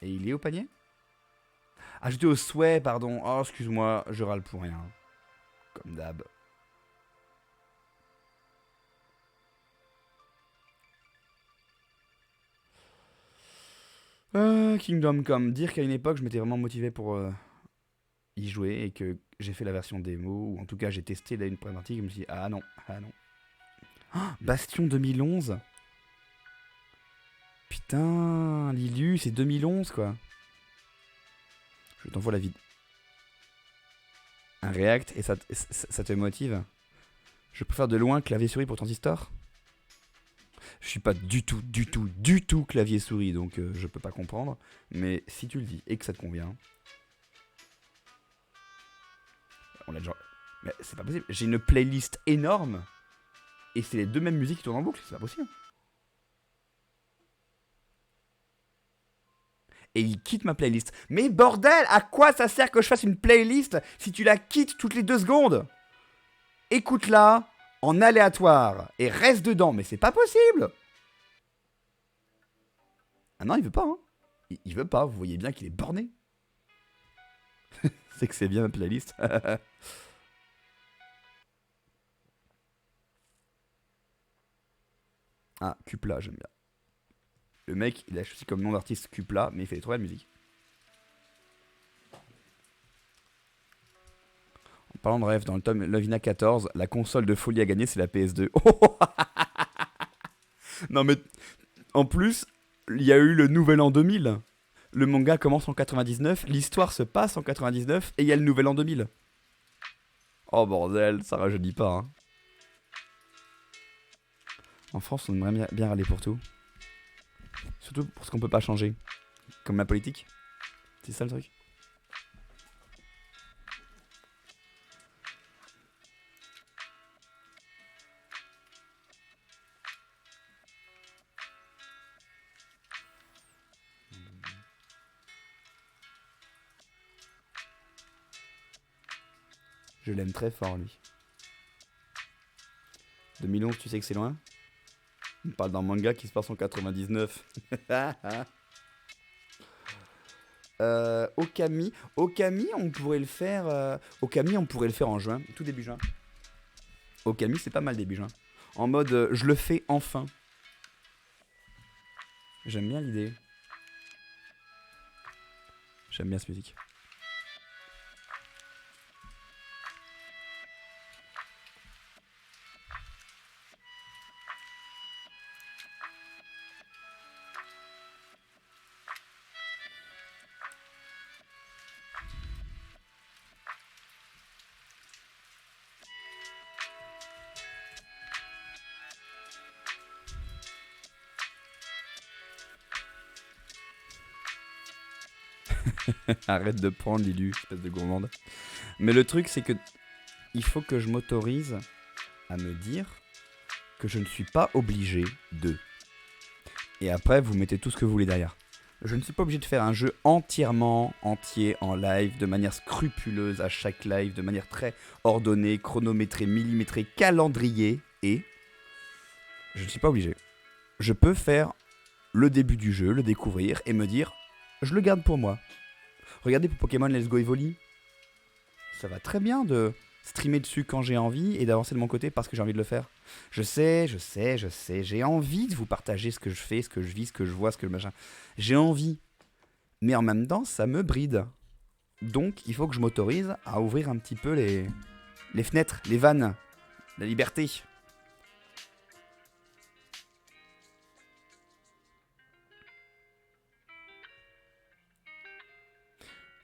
Et il est au panier? Ajouter au souhait, pardon. Oh, excuse-moi, je râle pour rien. Comme d'hab. Kingdom Come. Dire qu'à une époque, je m'étais vraiment motivé pour y jouer et que j'ai fait la version démo, ou en tout cas j'ai testé là une première partie, je me suis dit, ah non, ah non. Oh, Bastion 2011. Putain, Lilu, c'est 2011 quoi. Je t'envoie la vide. Un React et ça te motive. Je préfère de loin clavier souris pour Transistor. Je suis pas du tout clavier souris, donc je peux pas comprendre. Mais si tu le dis et que ça te convient, on l'a déjà. Mais c'est pas possible. J'ai une playlist énorme et c'est les deux mêmes musiques qui tournent en boucle. C'est pas possible. Et il quitte ma playlist. Mais bordel, à quoi ça sert que je fasse une playlist si tu la quittes toutes les 2 secondes? Écoute-la en aléatoire et reste dedans. Mais c'est pas possible. Ah non, il veut pas, hein. Il veut pas, vous voyez bien qu'il est borné. C'est que c'est bien ma playlist. Ah, Cupla, j'aime bien. Le mec, il a choisi comme nom d'artiste Cupla, mais il fait trop la musique. En parlant de rêve, dans le tome Lovina 14, la console de folie à gagner, c'est la PS2. Non mais, en plus, il y a eu le nouvel an 2000. Le manga commence en 99, l'histoire se passe en 99, et il y a le nouvel an 2000. Oh bordel, ça rajeunit pas, hein. En France, on aimerait bien râler pour tout. Surtout pour ce qu'on peut pas changer. Comme la politique. C'est ça le truc. Je l'aime très fort, lui. 2011, tu sais que c'est loin? On parle d'un manga qui se passe en 99. Okami. Okami, on pourrait le faire. Okami, on pourrait le faire en juin, tout début juin. Okami, c'est pas mal début juin. En mode, je le fais enfin. J'aime bien l'idée. J'aime bien cette musique. Arrête de prendre Lilu, espèce de gourmande. Mais le truc, c'est que il faut que je m'autorise à me dire que je ne suis pas obligé de. Et après, vous mettez tout ce que vous voulez derrière. Je ne suis pas obligé de faire un jeu entièrement entier en live, de manière scrupuleuse à chaque live, de manière très ordonnée, chronométrée, millimétrée, calendrier. Et je ne suis pas obligé. Je peux faire le début du jeu, le découvrir et me dire, je le garde pour moi. Regardez pour Pokémon Let's Go Evoli. Ça va très bien de streamer dessus quand j'ai envie et d'avancer de mon côté parce que j'ai envie de le faire. Je sais, j'ai envie de vous partager ce que je fais, ce que je vis, ce que je vois, ce que je machin. J'ai envie. Mais en même temps, ça me bride. Donc, il faut que je m'autorise à ouvrir un petit peu les fenêtres, les vannes, la liberté.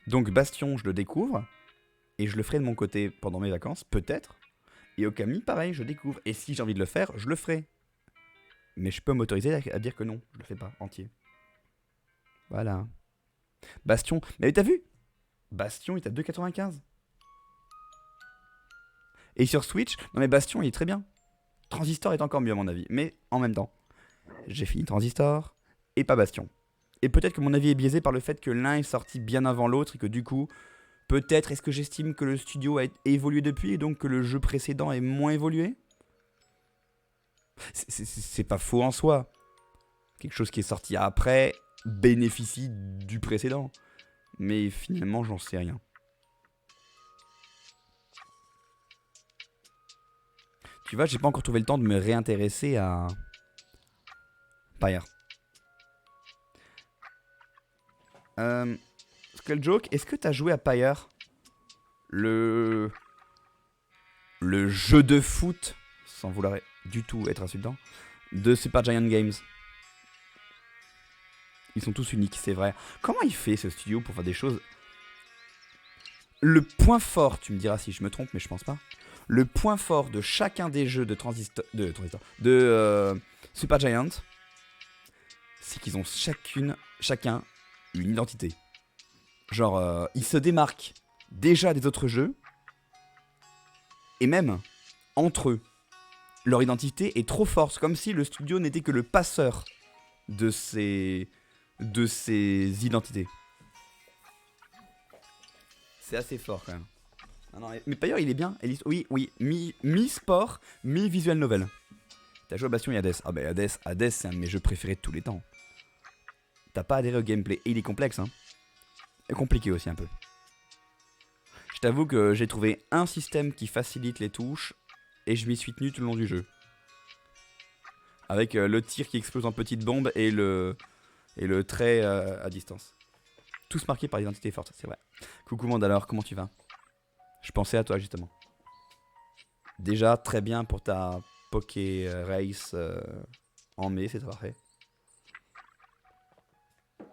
Donc, Bastion, je le découvre. Et je le ferai de mon côté pendant mes vacances, peut-être. Et Okami, pareil, je découvre. Et si j'ai envie de le faire, je le ferai. Mais je peux m'autoriser à dire que non, je le fais pas entier. Voilà. Bastion. Mais t'as vu Bastion, il est à 2,95. Et sur Switch, non mais Bastion, il est très bien. Transistor est encore mieux à mon avis. Mais en même temps, j'ai fini Transistor et pas Bastion. Et peut-être que mon avis est biaisé par le fait que l'un est sorti bien avant l'autre et que du coup, peut-être est-ce que j'estime que le studio a évolué depuis et donc que le jeu précédent est moins évolué. C'est pas faux en soi. Quelque chose qui est sorti après bénéficie du précédent. Mais finalement, j'en sais rien. Tu vois, j'ai pas encore trouvé le temps de me réintéresser à Pyre. Skull Joke, est-ce que t'as joué à Pyre? Le jeu de foot, sans vouloir du tout être insultant, de Super Giant Games. Ils sont tous uniques, c'est vrai. Comment il fait ce studio pour faire des choses? Le point fort, tu me diras si je me trompe, mais je pense pas. Le point fort de chacun des jeux de Super Giant, c'est qu'ils ont chacun une identité. Genre, ils se démarquent déjà des autres jeux, et même entre eux. Leur identité est trop forte, comme si le studio n'était que le passeur de ces identités. C'est assez fort quand même. Ah non, mais Pyre il est bien. Oui, mi-sport, mi-visual novel. T'as joué à Bastion et Hades. Ah bah Hades c'est un de mes jeux préférés de tous les temps. T'as pas adhéré au gameplay. Et il est complexe, hein. Et compliqué aussi un peu. Je t'avoue que j'ai trouvé un système qui facilite les touches et je m'y suis tenu tout le long du jeu. Avec le tir qui explose en petites bombes et le trait à distance. Tous marqués par l'identité forte, c'est vrai. Coucou Mandalore, comment tu vas? Je pensais à toi justement. Déjà très bien pour ta Poké Race en mai, c'est parfait.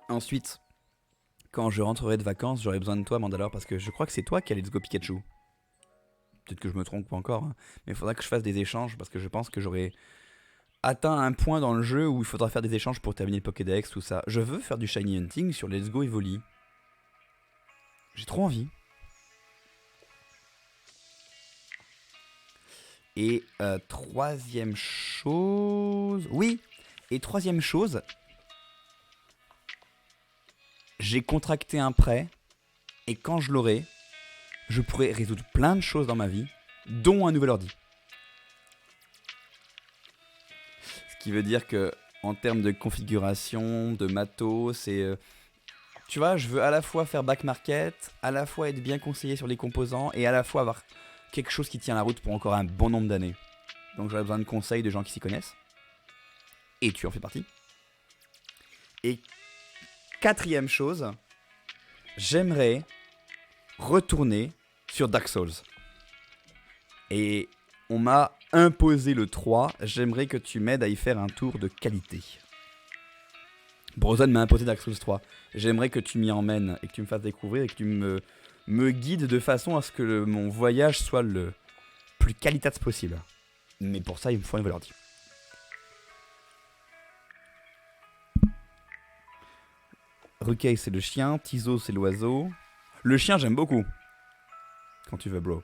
Ensuite, quand je rentrerai de vacances, j'aurai besoin de toi Mandalore parce que je crois que c'est toi qui as Let's Go Pikachu. Peut-être que je me trompe encore, hein, mais il faudra que je fasse des échanges parce que je pense que j'aurai atteint un point dans le jeu où il faudra faire des échanges pour terminer le Pokédex, tout ça. Je veux faire du Shiny Hunting sur Let's Go Evoli. J'ai trop envie. Et troisième chose... Oui. Et troisième chose... J'ai contracté un prêt. Et quand je l'aurai, je pourrai résoudre plein de choses dans ma vie, dont un nouvel ordi. Ce qui veut dire que, en termes de configuration, de matos, tu vois, je veux à la fois faire back market, à la fois être bien conseillé sur les composants, et à la fois avoir quelque chose qui tient la route pour encore un bon nombre d'années. Donc j'aurais besoin de conseils de gens qui s'y connaissent. Et tu en fais partie. Et quatrième chose, j'aimerais retourner sur Dark Souls. Et on m'a imposé le 3, j'aimerais que tu m'aides à y faire un tour de qualité. Brozon m'a imposé Dark Souls 3. J'aimerais que tu m'y emmènes et que tu me fasses découvrir et que tu me guides de façon à ce que mon voyage soit le plus qualitatif possible. Mais pour ça, il me faut un nouvel ordi. Rukai, c'est le chien. Tizo, c'est l'oiseau. Le chien, j'aime beaucoup. Quand tu veux, bro.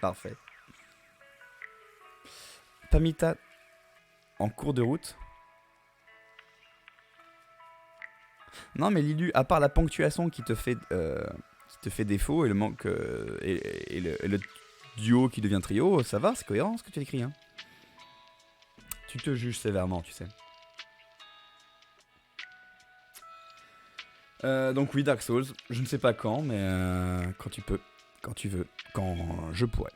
Parfait. Pamita, en cours de route. Non, mais Lilu, à part la ponctuation qui te fait défaut et le manque et le duo qui devient trio, ça va, c'est cohérent ce que tu écris. Hein. Tu te juges sévèrement, tu sais. Donc oui, Dark Souls, je ne sais pas quand, mais quand tu peux, quand tu veux, quand je pourrais.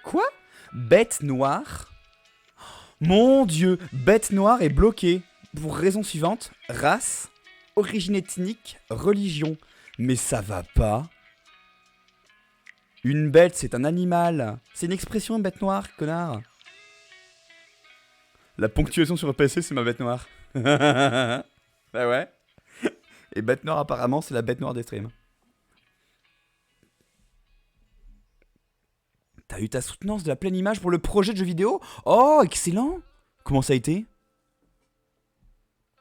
Quoi? Bête noire? Mon dieu, bête noire est bloquée. Pour raison suivante, race, origine ethnique, religion. Mais ça va pas. Une bête, c'est un animal. C'est une expression, bête noire, connard. La ponctuation sur le PC, c'est ma bête noire. Bah ouais. Et bête noire, apparemment, c'est la bête noire des streams. T'as eu ta soutenance de la pleine image pour le projet de jeu vidéo? Oh, excellent! Comment ça a été?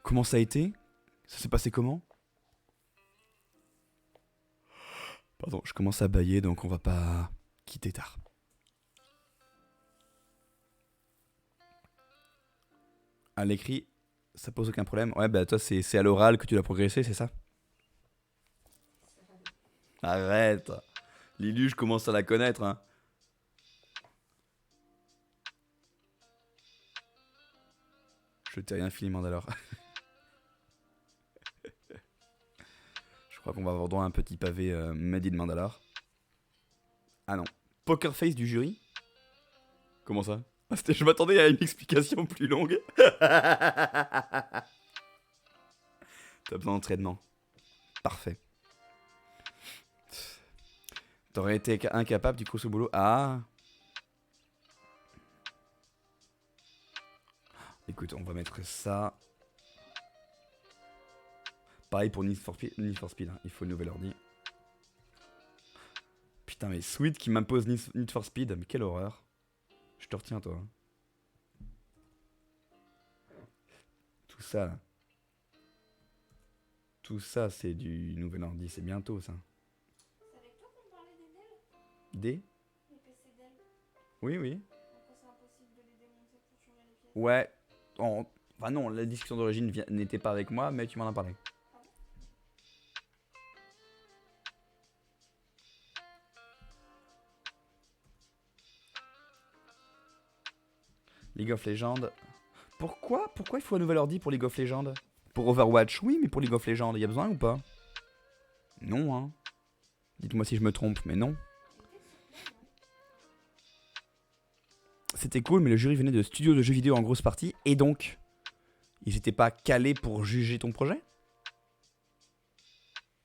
Comment ça a été? Ça s'est passé comment? Pardon, je commence à bâiller, donc on va pas quitter tard. À l'écrit, ça pose aucun problème. Ouais, bah toi, c'est à l'oral que tu dois progresser, c'est ça? Arrête! Lilu, je commence à la connaître, hein. Je t'ai rien fini, Mandalore. Je crois qu'on va avoir droit à un petit pavé Made in Mandalore. Ah non. Poker face du jury? Comment ça? Je m'attendais à une explication plus longue. T'as besoin d'entraînement. Parfait. T'aurais été incapable du coup ce boulot. Ah. Écoute, on va mettre ça. Pareil pour Need for Speed. Hein. Il faut une nouvelle ordi. Putain, mais Sweet qui m'impose Need for Speed. Mais quelle horreur. Je te retiens, toi. Tout ça, là. Tout ça, c'est du nouvel ordi. C'est bientôt, ça. C'est avec toi qu'on parlait des Dell? Des? Les PC Dell. Oui, oui. Pourquoi c'est impossible de les démonter pour changer les pièces? Ouais. Enfin non, la discussion d'origine n'était pas avec moi, mais tu m'en as parlé. League of Legends. Pourquoi il faut un nouvel ordi pour League of Legends? Pour Overwatch, oui, mais pour League of Legends, il y a besoin ou pas? Non, hein. Dites-moi si je me trompe, mais non. C'était cool, mais le jury venait de studios de jeux vidéo en grosse partie, et donc, ils étaient pas calés pour juger ton projet?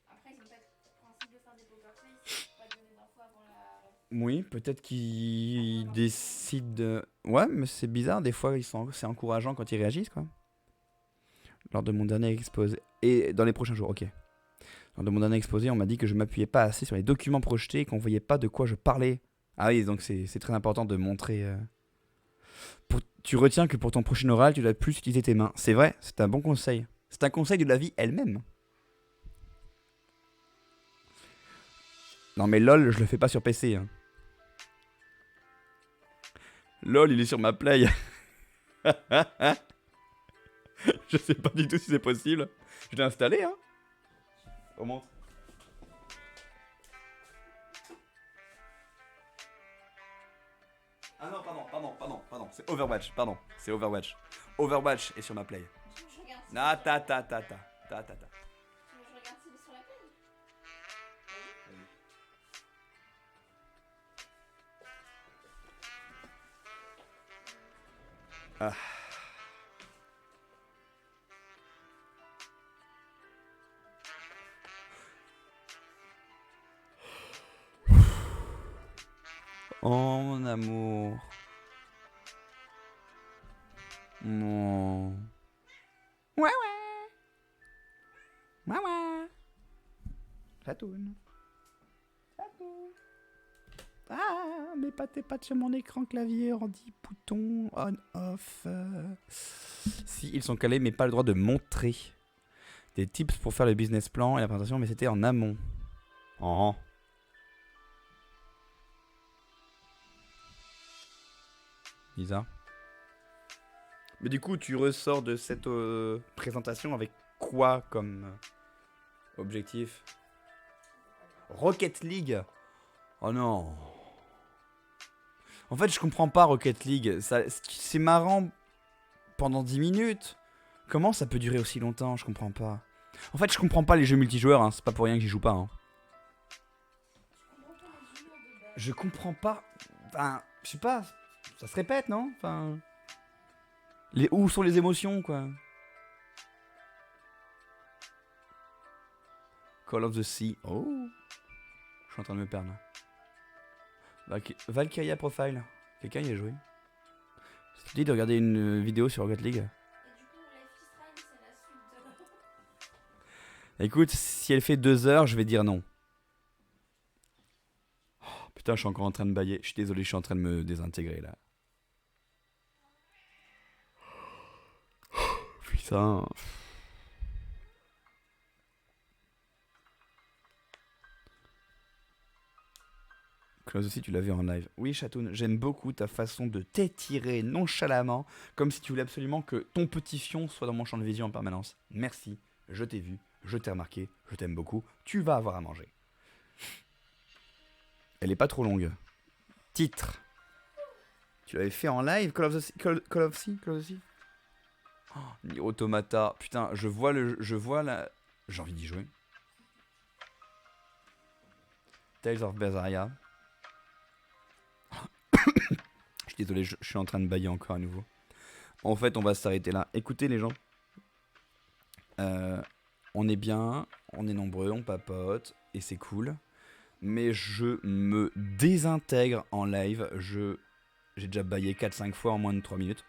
Après, ils ont peut-être le principe de faire des poker face, pas donner d'infos avant la. Oui, peut-être qu'ils décident de... Ouais, mais c'est bizarre, des fois, c'est encourageant quand ils réagissent, quoi. Lors de mon dernier exposé... Et dans les prochains jours, ok. Lors de mon dernier exposé, on m'a dit que je m'appuyais pas assez sur les documents projetés et qu'on voyait pas de quoi je parlais. Ah oui, donc c'est très important de montrer... Tu retiens que pour ton prochain oral, tu dois plus utiliser tes mains. C'est vrai, c'est un bon conseil. C'est un conseil de la vie elle-même. Non mais LOL, je le fais pas sur PC. Hein. LOL, il est sur ma Play. Je sais pas du tout si c'est possible. Je l'ai installé, hein. On monte. Ah non, pardon. C'est Overwatch, pardon. C'est Overwatch. Overwatch est sur ma Play. Je regarde si. Na ta. Tu veux que je regarde s'il est sur la play? Ah. Oh mon amour. Mon. Ouais. Ça tourne. Ah, mais pas tes pattes sur mon écran clavier, ordi, bouton, on, off. Si, ils sont calés, mais pas le droit de montrer. Des tips pour faire le business plan et la présentation, mais c'était en amont. Oh. Lisa. Mais du coup, tu ressors de cette présentation avec quoi comme objectif? Rocket League? Oh non. En fait, je comprends pas Rocket League. C'est marrant pendant 10 minutes. Comment ça peut durer aussi longtemps? Je comprends pas. En fait, je comprends pas les jeux multijoueurs. Hein. C'est pas pour rien que j'y joue pas. Hein. Je comprends pas. Enfin, je sais pas. Ça se répète, non? Enfin. Où sont les émotions, quoi? Call of the Sea. Oh. Je suis en train de me perdre. Valkyria Profile. Quelqu'un y a joué? Ça te dit de regarder une vidéo sur Rocket League? Et du coup, Life is Strange, c'est la suite de. Écoute, si elle fait 2 heures, je vais dire non. Oh, putain, je suis encore en train de bailler. Je suis désolé, je suis en train de me désintégrer là. Putain. Klaus aussi, tu l'as vu en live. Oui, Chatoun, j'aime beaucoup ta façon de t'étirer nonchalamment, comme si tu voulais absolument que ton petit fion soit dans mon champ de vision en permanence. Merci, je t'ai vu, je t'ai remarqué, je t'aime beaucoup, tu vas avoir à manger. Elle est pas trop longue. Titre. Tu l'avais fait en live, Call of the Sea? Oh, Nier Automata. Putain, je vois la... J'ai envie d'y jouer. Tales of Berseria. Je suis désolé, je suis en train de bailler encore à nouveau. En fait, on va s'arrêter là. Écoutez les gens. On est bien, on est nombreux, on papote, et c'est cool. Mais je me désintègre en live. J'ai déjà baillé 4-5 fois en moins de 3 minutes.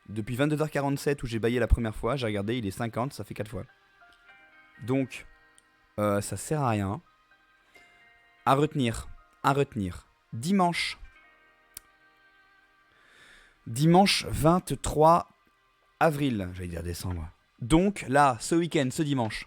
Depuis 22h47 où j'ai baillé la première fois, j'ai regardé, il est 50, ça fait 4 fois. Donc, ça sert à rien. À retenir. Dimanche 23 avril, j'allais dire décembre. Donc là, ce week-end, ce dimanche,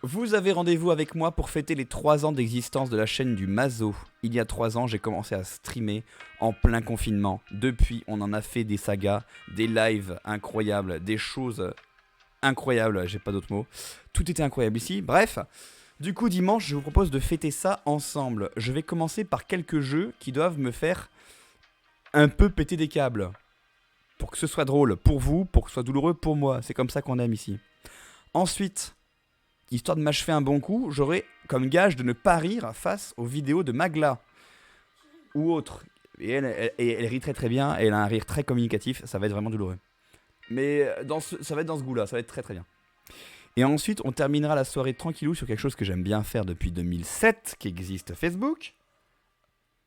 vous avez rendez-vous avec moi pour fêter les 3 ans d'existence de la chaîne du Mazo. Il y a 3 ans, j'ai commencé à streamer en plein confinement. Depuis, on en a fait des sagas, des lives incroyables, des choses incroyables, j'ai pas d'autres mots. Tout était incroyable ici. Bref, du coup, dimanche, je vous propose de fêter ça ensemble. Je vais commencer par quelques jeux qui doivent me faire un peu péter des câbles. Pour que ce soit drôle pour vous, pour que ce soit douloureux pour moi. C'est comme ça qu'on aime ici. Ensuite, histoire de m'achever un bon coup, j'aurai comme gage de ne pas rire face aux vidéos de Magla. Ou autre. Et elle rit très très bien, et elle a un rire très communicatif, ça va être vraiment douloureux. Mais ça va être dans ce goût-là, ça va être très très bien. Et ensuite, on terminera la soirée tranquillou sur quelque chose que j'aime bien faire depuis 2007, qui existe Facebook.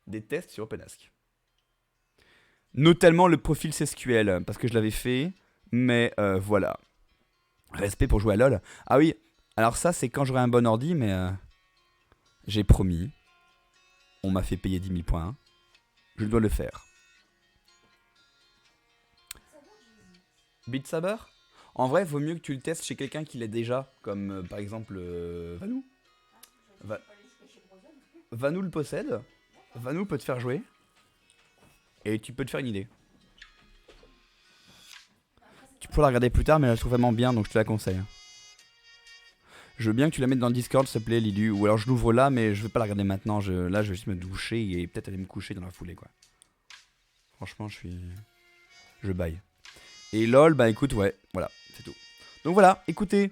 Des tests sur OpenAsk. Notamment le profil SQL, parce que je l'avais fait, mais voilà. Respect pour jouer à LoL. Ah oui, alors ça c'est quand j'aurai un bon ordi, mais j'ai promis. On m'a fait payer 10 000 points. Je dois le faire. Beat Saber? En vrai, vaut mieux que tu le testes chez quelqu'un qui l'a déjà, comme par exemple Vanou. Vanou le possède. Vanou peut te faire jouer. Et tu peux te faire une idée. Tu pourras la regarder plus tard, mais elle se trouve vraiment bien, donc je te la conseille. Je veux bien que tu la mettes dans le Discord, s'il te plaît, Lilu. Ou alors je l'ouvre là, mais je veux pas la regarder maintenant. Là, je vais juste me doucher et peut-être aller me coucher dans la foulée, quoi. Franchement, je baille. Et lol, bah écoute, ouais, voilà, c'est tout. Donc voilà, écoutez.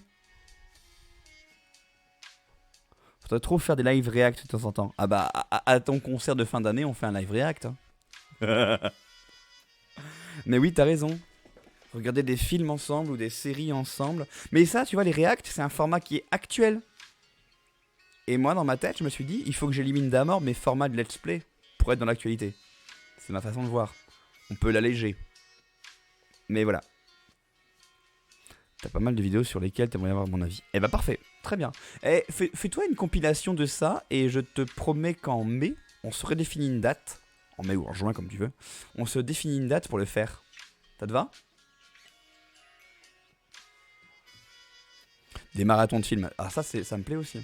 Faudrait trop faire des live react de temps en temps. Ah bah, à ton concert de fin d'année, on fait un live react. Hein. Mais oui, t'as raison. Regarder des films ensemble ou des séries ensemble. Mais ça, tu vois, les reacts, c'est un format qui est actuel. Et moi, dans ma tête, je me suis dit, il faut que j'élimine d'abord mes formats de let's play pour être dans l'actualité. C'est ma façon de voir. On peut l'alléger. Mais voilà. T'as pas mal de vidéos sur lesquelles t'aimerais avoir mon avis. Eh bah parfait, très bien. Eh, fais-toi une compilation de ça et je te promets qu'en mai, on se redéfinit une date. En mai ou en juin, comme tu veux. On se définit une date pour le faire. Ça te va ? Des marathons de films. Ah ça me plaît aussi.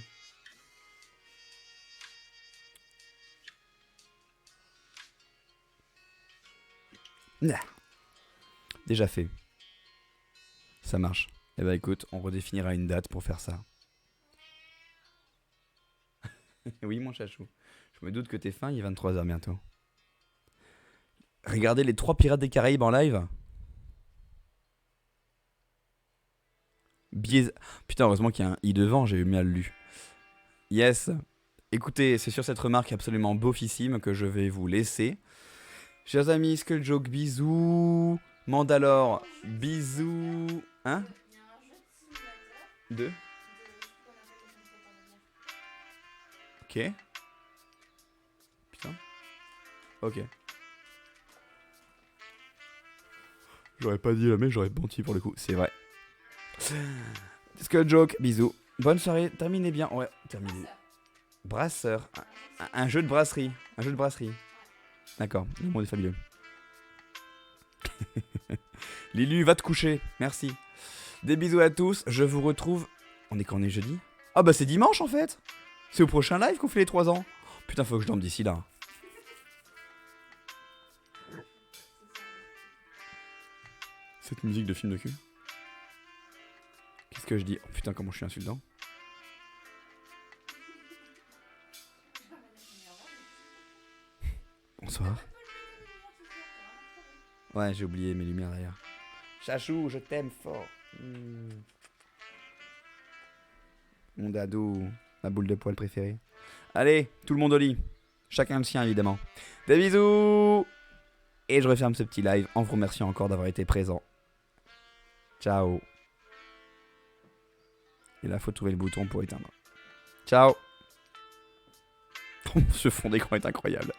Déjà fait. Ça marche. Eh bah écoute, on redéfinira une date pour faire ça. Oui, mon chachou. Je me doute que t'es faim, il est 23h bientôt. Regardez les 3 Pirates des Caraïbes en live. Putain, heureusement qu'il y a un i devant, j'ai eu mal lu. Yes. Écoutez, c'est sur cette remarque absolument beaufissime que je vais vous laisser. Chers amis, Skull Joke, bisous. Mandalore, bisous. Hein? Il y a un jeu de simulateur Deux. de ce qu'on appelle les Ok. Putain. Ok. J'aurais pas dit là, mais j'aurais menti pour le coup. C'est vrai. Skull Joke, bisous. Bonne soirée, terminez bien. Ouais, terminez. Brasseur. Un jeu de brasserie. Un jeu de brasserie. D'accord, le monde est fabuleux. Lilu, va te coucher. Merci. Des bisous à tous. Je vous retrouve. On est quand on est jeudi? Ah bah c'est dimanche en fait. C'est au prochain live qu'on fait les 3 ans. Putain, faut que je dorme d'ici là. Cette musique de film de cul. Qu'est-ce que je dis? Oh putain, comment je suis insultant. Bonsoir. Ouais, j'ai oublié mes lumières derrière. Chachou, je t'aime fort. Mon dado, ma boule de poil préférée. Allez, tout le monde au lit. Chacun le sien, évidemment. Des bisous. Et je referme ce petit live en vous remerciant encore d'avoir été présent. Ciao. Et là, faut trouver le bouton pour éteindre. Ciao. Ce fond d'écran est incroyable.